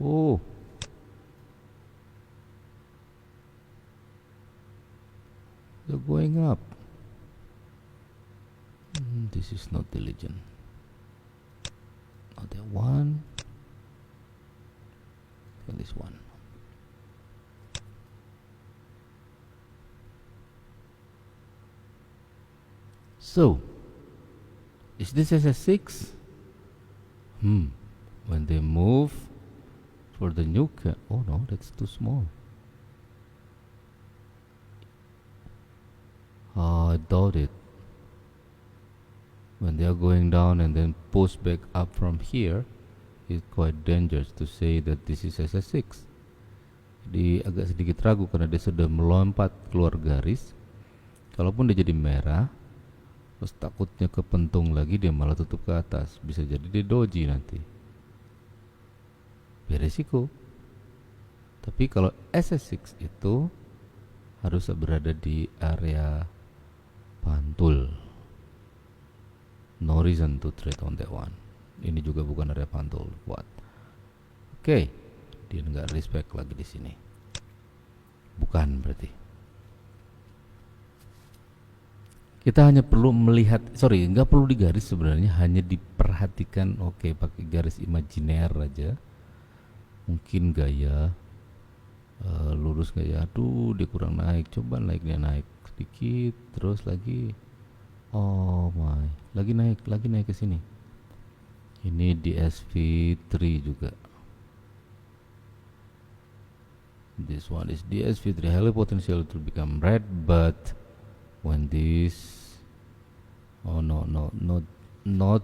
Oh. They're going up. This is not diligent. Other one. And this one. So, is this SS6? When they move for the nuke, oh no, that's too small. I doubt it. When they are going down and then push back up from here, it's quite dangerous to say that this is SS6. Jadi agak sedikit ragu karena dia sudah melompat keluar garis. Kalaupun dia jadi merah, terus takutnya kepentung lagi, dia malah tutup ke atas. Bisa jadi dia doji nanti. Beresiko. Tapi kalau SS6 itu harus berada di area pantul. No reason to trade on that one. Ini juga bukan area pantul. What? Oke, dia nggak respect lagi di sini. Bukan berarti. Kita hanya perlu melihat, nggak perlu digaris sebenarnya, hanya diperhatikan. Oke, pakai garis imajiner aja. Mungkin gaya lurus nggak ya? Aduh, dia kurang naik. Coba naiknya naik sedikit, terus lagi. Oh my, lagi naik ke sini. Ini di SV3 juga. This one is DSV3, highly potential to become red, but when this, oh no, not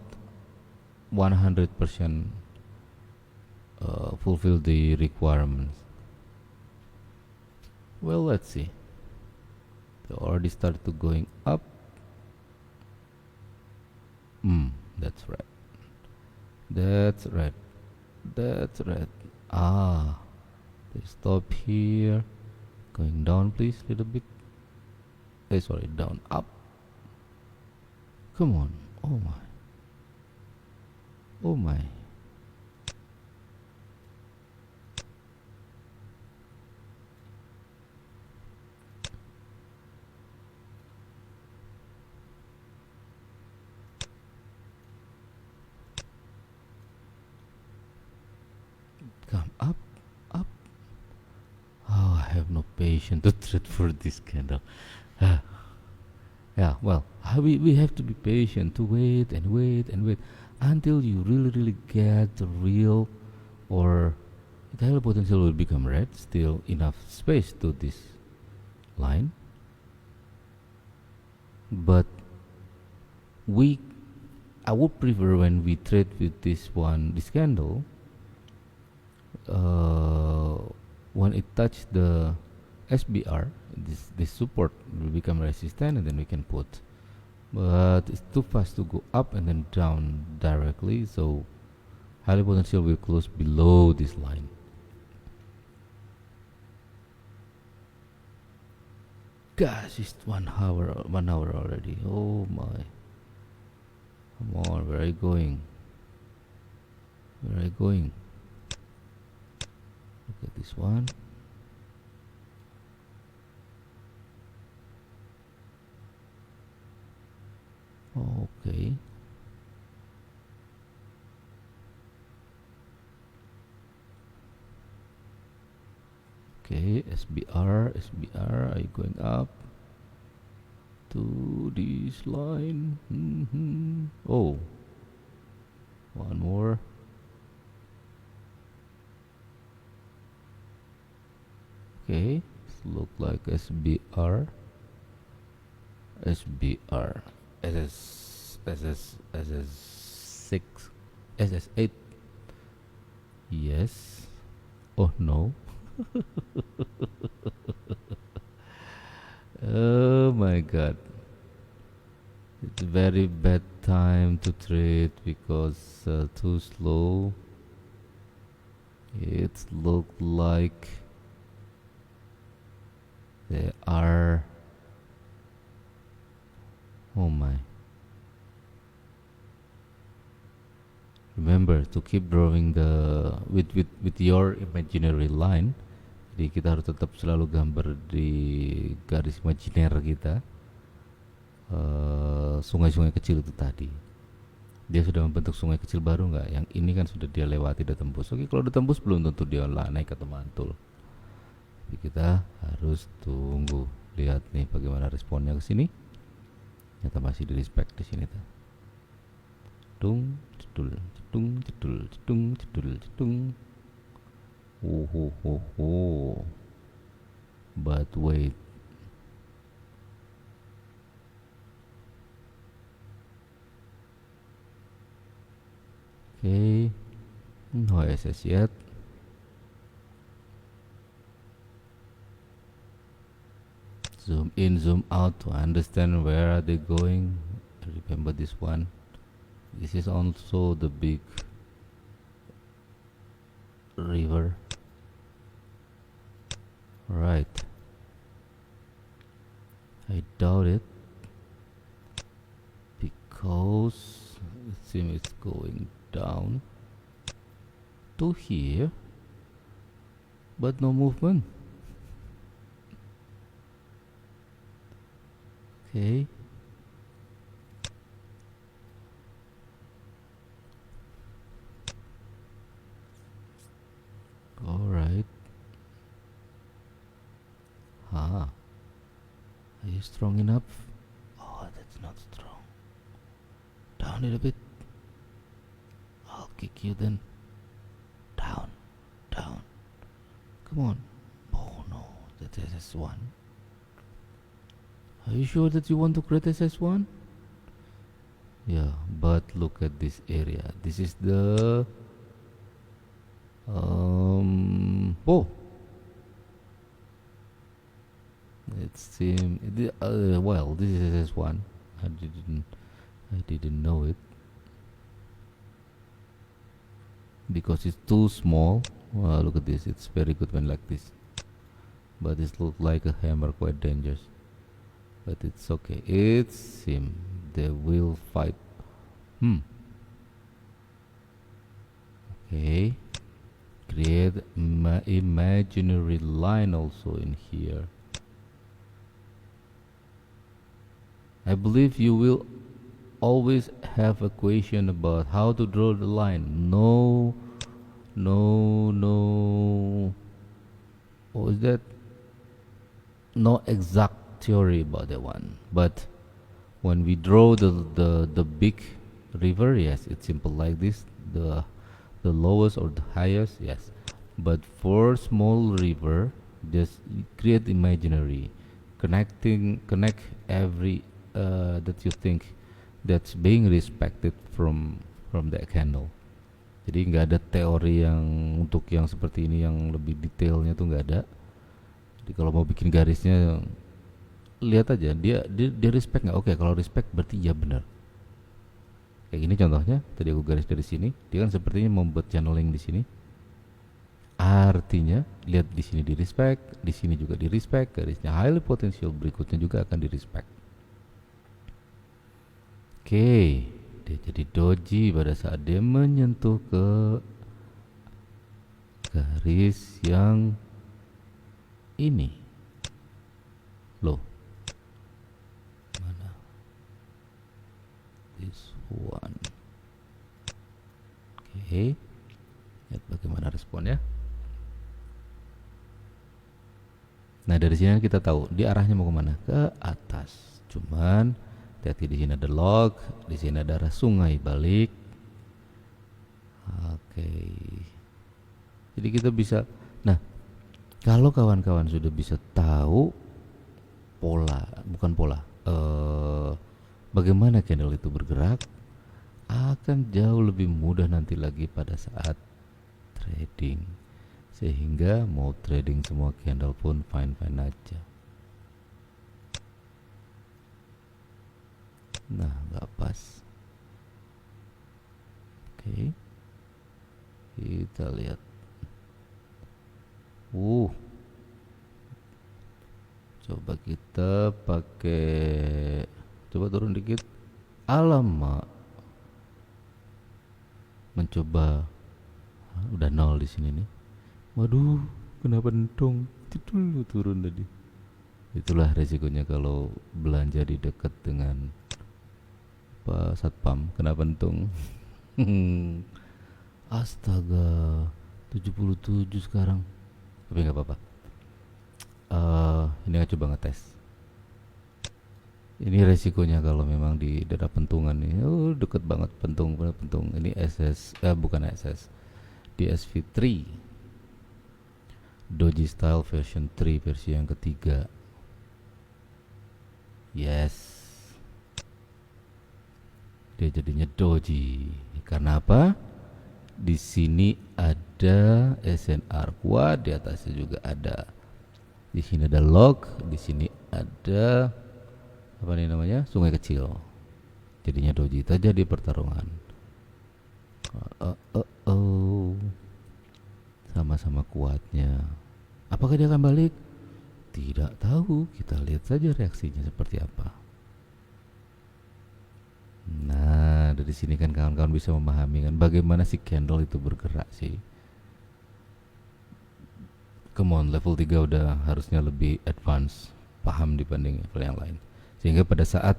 100% fulfill the requirements. Well, let's see. They already started to going up. That's right. That's right. That's right. Ah, they stop here. Going down, please, little bit. Sorry, down, up. Come on. Oh my. Oh my. Come up, up. Oh, I have no patience to trade for this candle. Yeah, well, we have to be patient to wait and wait and wait until you really get the real, or the higher potential will become red, still enough space to this line. But I would prefer when we trade with this candle, when it touch the SBR, this support will become resistant, and then we can put. But it's too fast to go up and then down directly, so highly potential will close below this line. Gosh, it's 1 hour already. Oh my. Come on, where are you going? Where are you going? Look at this one. Okay. Okay, SBR, are you going up to this line? Oh, one more. Okay, look like SBR, SS6, SS8. Yes. Oh no. Oh my god. It's a very bad time to trade because too slow. It look like they are. Oh my. Remember to keep drawing the with your imaginary line. Jadi kita harus tetap selalu gambar di garis imajiner kita sungai-sungai kecil itu tadi. Dia sudah membentuk sungai kecil baru nggak? Yang ini kan sudah dia lewati, udah tembus. Oke, kalau udah tembus belum tentu dia naik atau mantul. Jadi kita harus tunggu, lihat nih bagaimana responnya ke sini. Ternyata masih di respect di sini tuh. Tung, cedul, cedung, cedul, cedung, cedul, cedung. Oh. But wait. Okay. No SS yet. Zoom in, zoom out to understand where are they going. Remember this one. This is also the big river. Right. I doubt it because it seems it's going down to here, but no movement. Okay. All right. Are you strong enough? Oh, that's not strong. Down a little bit. I'll kick you then. Down. Come on. Oh. create SS1. Are you sure that you want to create SS1? Yeah, but look at this area. This is the oh, it seems well, this is SS1. I didn't know it because it's too small. Look at this. It's very good when like this, but it looks like a hammer, quite dangerous. But it's okay. It seems they will fight. Okay. Create imaginary line also in here. I believe you will always have a question about how to draw the line. No. What is that? No exact theory about that one. But when we draw the big river, yes, it's simple like this. The lowest or the highest, yes. But for small river, just create imaginary, connect every that you think that's being respected from that candle. Jadi nggak ada teori yang untuk yang seperti ini yang lebih detailnya tuh nggak ada. Jadi kalau mau bikin garisnya lihat aja dia respect nggak. Oke, kalau respect berarti ya benar. Kayak gini contohnya, tadi aku garis dari sini, dia kan sepertinya membuat channeling di sini. Artinya lihat di sini di respect, di sini juga di respect, garisnya highly potential berikutnya juga akan di respect. Oke, dia jadi doji pada saat dia menyentuh ke garis yang ini. Loh, mana? This one. Oke, lihat bagaimana responnya. Nah, dari sini kita tahu dia arahnya mau kemana? Ke atas. Cuman hati-hati, di sini ada log, di sini ada arah sungai balik. Oke. Jadi kita bisa. Nah, kalau kawan-kawan sudah bisa tahu bagaimana candle itu bergerak, akan jauh lebih mudah nanti lagi pada saat trading. Sehingga mau trading semua candle pun fine-fine aja. Nah, nggak pas. Oke, kita lihat. Coba kita pakai. Coba turun dikit. Alamak. Mencoba. Udah 0 di sini nih. Waduh, kenapa pentung? Dulu turun tadi. Itulah resikonya kalau belanja di dekat dengan Pak Satpam, kena pentung. Astaga, 77 sekarang. Tapi nggak apa-apa. Ini aku coba ngetes. Ini resikonya kalau memang di daerah pentungan nih. Deket banget pentung. Ini bukan SS. DSV3. Doji Style version 3, versi yang ketiga. Yes. Dia jadinya doji. Karena apa? Di sini ada SNR kuat, di atasnya juga ada. Di sini ada log, di sini ada apa nih namanya? Sungai kecil. Jadinya doji saja di pertarungan. Sama-sama kuatnya. Apakah dia akan balik? Tidak tahu. Kita lihat saja reaksinya seperti apa. Nah, dari sini kan kawan-kawan bisa memahami kan bagaimana si candle itu bergerak sih. Come on, level 3 udah harusnya lebih advance, paham dibanding level yang lain. Sehingga pada saat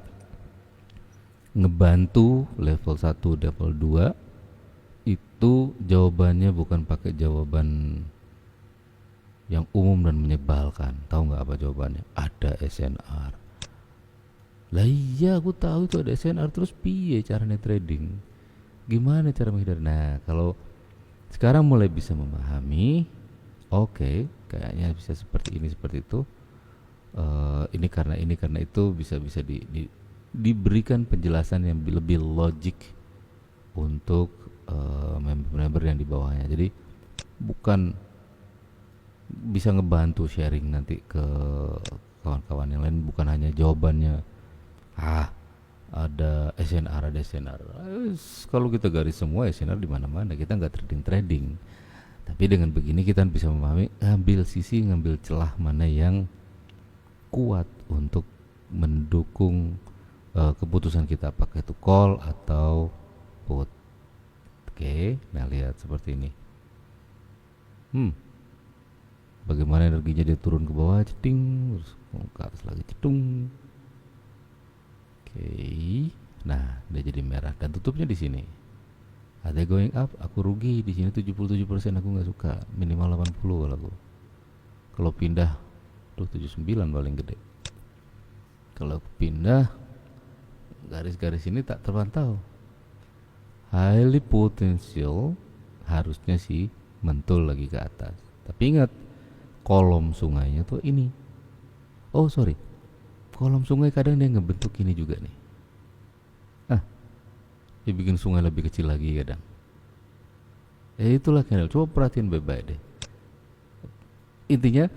ngebantu level 1, level 2 itu jawabannya bukan pakai jawaban yang umum dan menyebalkan. Tahu nggak apa jawabannya? Ada SNR. Lah iya, aku tahu itu ada SNR, terus piye caranya trading? Gimana cara menghindari? Nah, kalau sekarang mulai bisa memahami, oke, kayaknya bisa seperti ini seperti itu. Ini karena itu bisa diberikan penjelasan yang lebih logik untuk member-member yang di bawahnya. Jadi bukan bisa ngebantu sharing nanti ke kawan-kawan yang lain, bukan hanya jawabannya ada SNR. Kalau kita garis semua SNR di mana-mana, kita nggak trading. Tapi dengan begini kita bisa memahami, ngambil celah mana yang kuat untuk mendukung keputusan kita, apakah itu call atau put. Oke, nah lihat seperti ini. Bagaimana energinya dia turun ke bawah, ceting, terus ke atas lagi, cetung. Oke, nah dia jadi merah dan tutupnya di sini. Ada going up, aku rugi di sini 77%, aku nggak suka, minimal 80 kalau aku. Kalau pindah, 79 paling gede. Kalau pindah, garis-garis ini tak terpantau. Highly potential, harusnya sih mentul lagi ke atas. Tapi ingat, kolom sungainya tuh ini. Oh sorry, kolom sungai kadang dia ngebentuk ini juga nih. Dia bikin sungai lebih kecil lagi kadang. Itulah candle. Coba perhatiin baik-baik deh. Intinya,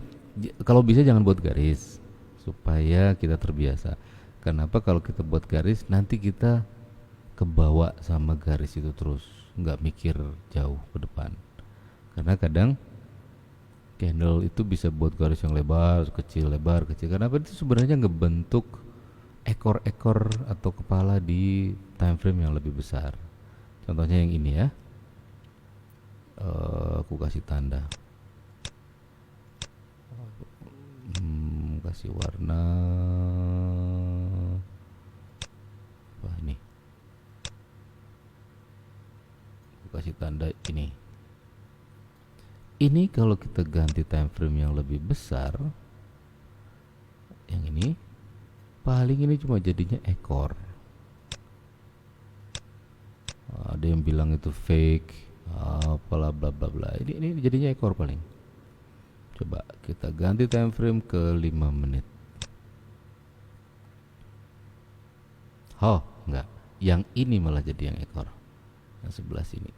kalau bisa jangan buat garis supaya kita terbiasa. Kenapa kalau kita buat garis nanti kita kebawa sama garis itu terus, nggak mikir jauh ke depan. Karena kadang candle itu bisa buat garis yang lebar kecil. Kenapa? Itu sebenarnya ngebentuk ekor-ekor atau kepala di time frame yang lebih besar. Contohnya yang ini ya. Aku kasih tanda. Kasih warna. Wah ini. Aku kasih tanda ini. Ini kalau kita ganti time frame yang lebih besar, yang ini paling ini cuma jadinya ekor. Ada yang bilang itu fake, apalah bla bla bla. Ini jadinya ekor paling. Coba kita ganti time frame ke 5 menit. Oh, enggak. Yang ini malah jadi yang ekor. Yang sebelah sini.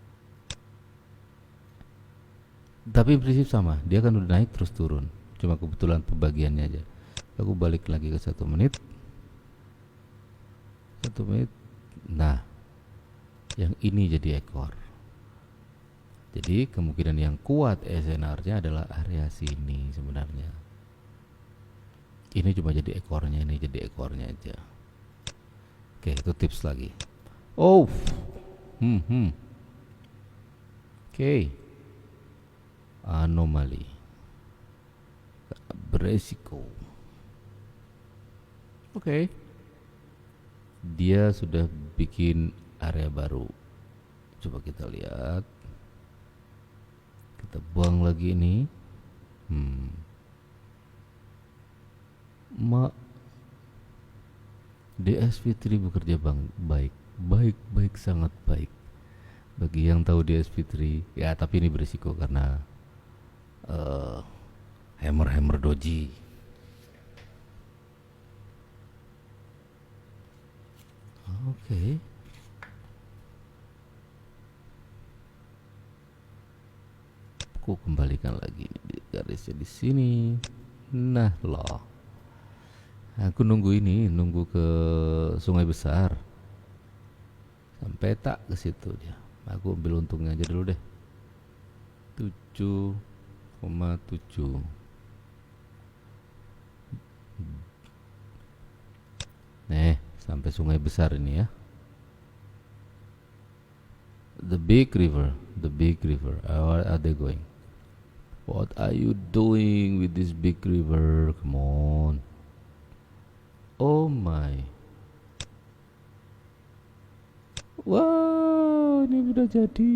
Tapi prinsip sama, dia kan udah naik terus turun. Cuma kebetulan pembagiannya aja. Aku balik lagi ke 1 menit. 1 menit. Nah, yang ini jadi ekor. Jadi kemungkinan yang kuat SNR-nya adalah area sini sebenarnya. Ini cuma jadi ekornya, ini jadi ekornya aja. Oke, itu tips lagi. Oke. Anomali. Beresiko. Oke. Dia sudah bikin area baru. Coba kita lihat. Kita buang lagi ini. DSV3 bekerja baik, sangat baik. Bagi yang tahu DSV3, ya tapi ini berisiko karena hammer doji. Oke. Aku kembalikan lagi garisnya di sini. Nah loh, aku nunggu ke sungai besar sampai tak ke situ dia. Aku ambil untungnya aja dulu deh. 7,7. Nih, sampai sungai besar ini ya. The big river. Where are they going? What are you doing with this big river? Come on. Oh my. Wow, ini udah jadi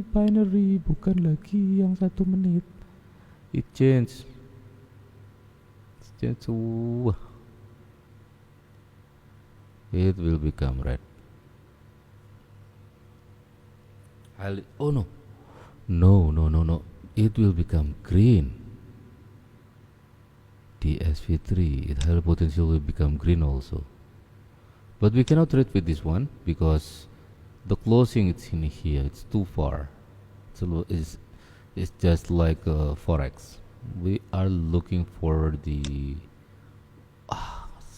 binary, bukan lagi yang 1 menit. It changed. Wah. It will become red. Oh no. It will become green. the SV3, it has potential to become green also. But we cannot trade with this one because the closing it's in here, it's too far. So it's just like forex. We are looking for the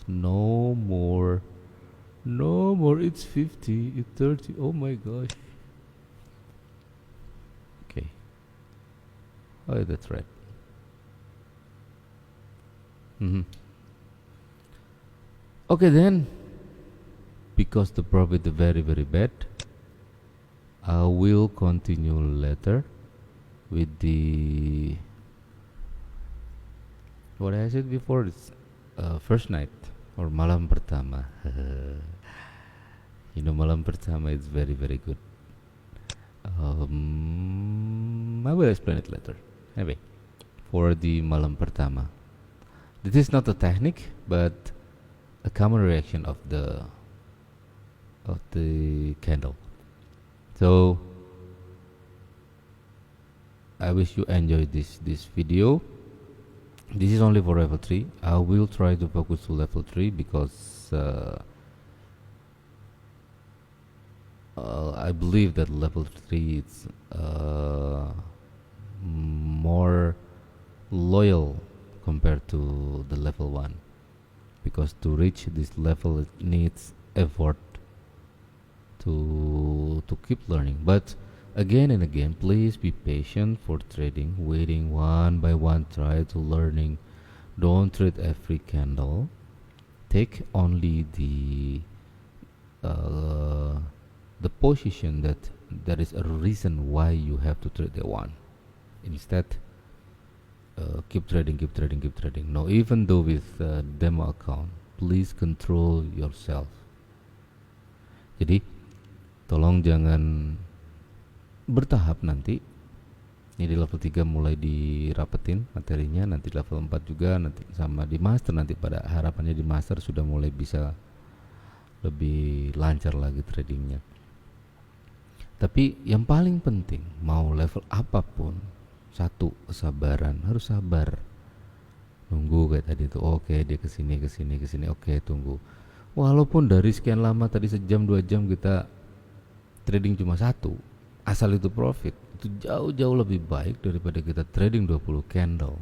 no more, it's 50, it's 30. Oh my gosh. Okay. Oh, that's right. Okay then, because the profit is very bad, I will continue later with the what I said before. It's first night or malam pertama. You know, malam pertama is very good. I will explain it later. Anyway, for the malam pertama, this is not a technique, but a common reaction of the candle. So I wish you enjoyed this video. This is only for level 3. I will try to focus to level 3 because I believe that level 3 is more loyal compared to the level 1, because to reach this level it needs effort to keep learning. But again and again, please be patient for trading, waiting one by one, try to learning. Don't trade every candle. Take only the position that there is a reason why you have to trade the one. Instead, keep trading. No, even though with demo account, please control yourself. Jadi tolong jangan bertahap nanti. Ini di level 3 mulai dirapetin materinya, nanti level 4 juga, nanti sama di master, nanti pada harapannya di master sudah mulai bisa lebih lancar lagi tradingnya. Tapi yang paling penting, mau level apapun, satu, kesabaran. Harus sabar, nunggu kayak tadi tuh. Oke, dia kesini, oke, tunggu. Walaupun dari sekian lama tadi, sejam 2 jam kita trading cuma satu, asal itu profit, itu jauh lebih baik daripada kita trading 20 candle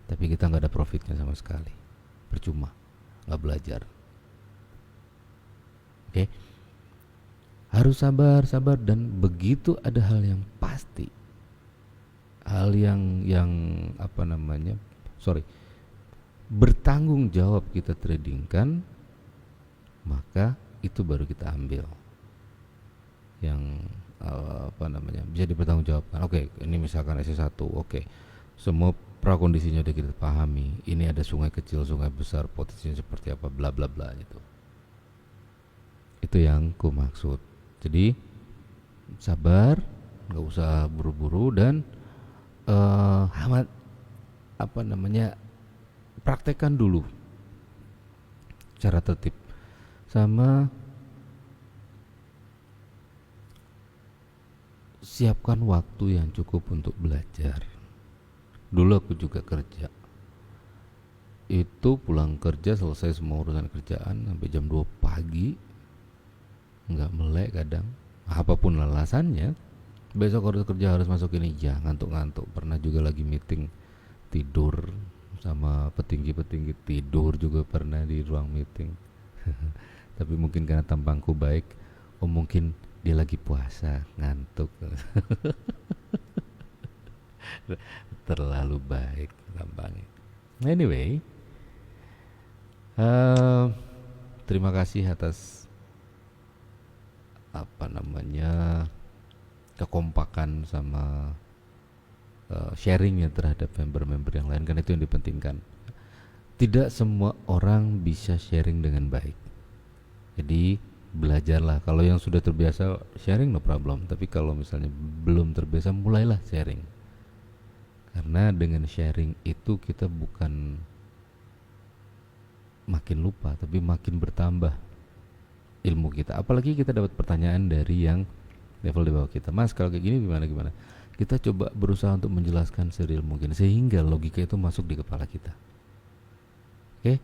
tapi kita nggak ada profitnya sama sekali. Percuma, nggak belajar. Oke. Harus sabar, dan begitu ada hal yang pasti, hal yang bertanggung jawab kita tradingkan, maka itu baru kita ambil yang bisa dipertanggungjawabkan. Oke, ini misalkan S1, oke, semua prakondisinya udah kita pahami. Ini ada sungai kecil, sungai besar, potensinya seperti apa, bla bla bla gitu. Itu yang ku maksud. Jadi sabar, nggak usah buru-buru, dan praktekkan dulu cara tertib, sama siapkan waktu yang cukup untuk belajar. Dulu aku juga kerja, itu pulang kerja selesai semua urusan kerjaan sampai jam 2 pagi, nggak melek kadang, apapun alasannya. Besok harus kerja, harus masuk ini, ya ngantuk-ngantuk. Pernah juga lagi meeting tidur, sama petinggi-petinggi tidur juga pernah di ruang meeting. Tapi mungkin karena tampangku baik, mungkin dia lagi puasa, ngantuk. Terlalu baik tampangnya. Anyway, terima kasih atas kekompakan sama sharingnya terhadap member-member yang lain, kan itu yang dipentingkan. Tidak semua orang bisa sharing dengan baik, jadi belajarlah. Kalau yang sudah terbiasa sharing, no problem. Tapi kalau misalnya belum terbiasa, mulailah sharing. Karena dengan sharing itu kita bukan makin lupa, tapi makin bertambah ilmu kita. Apalagi kita dapat pertanyaan dari yang level di bawah kita, Mas kalau kayak gini gimana. Kita coba berusaha untuk menjelaskan sereal mungkin, sehingga logika itu masuk di kepala kita. Okay,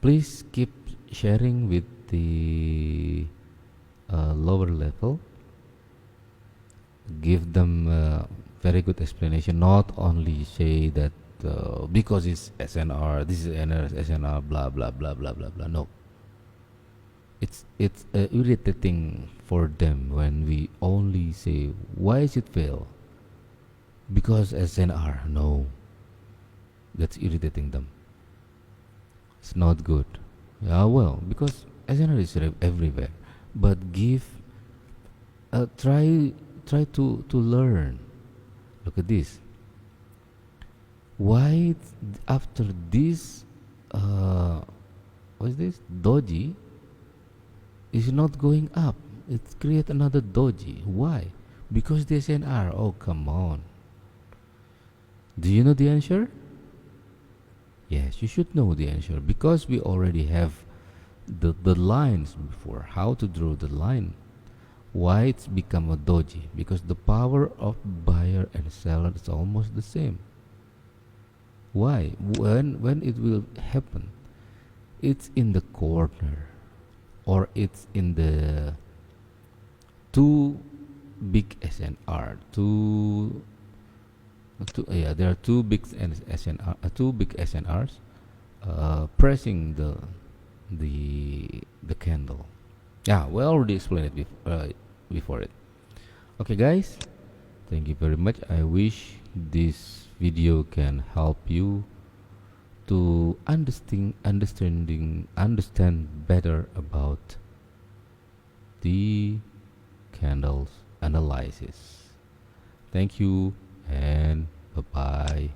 please keep sharing with the lower level. Give them very good explanation, not only say that because it's SNR, this is SNR, blah blah blah blah blah blah. No, it's irritating for them when we only say why is it fail because SNR. No, that's irritating them. It's not good. Yeah, well, because SNR is everywhere, but give try to learn. Look at this. Why after this what is this doji is not going up? It create another doji. Why? Because the SNR. Oh, come on. Do you know the answer? Yes, you should know the answer because we already have the lines before. How to draw the line? Why it's become a doji? Because the power of buyer and seller is almost the same. Why? When it will happen? It's in the corner, or it's in the two big SNR. Yeah, there are two big SNR, two big SNRs pressing the candle. Yeah, we already explained it before it. Okay, guys, thank you very much. I wish this video can help you to understand better about the candles analysis. Thank you and bye bye.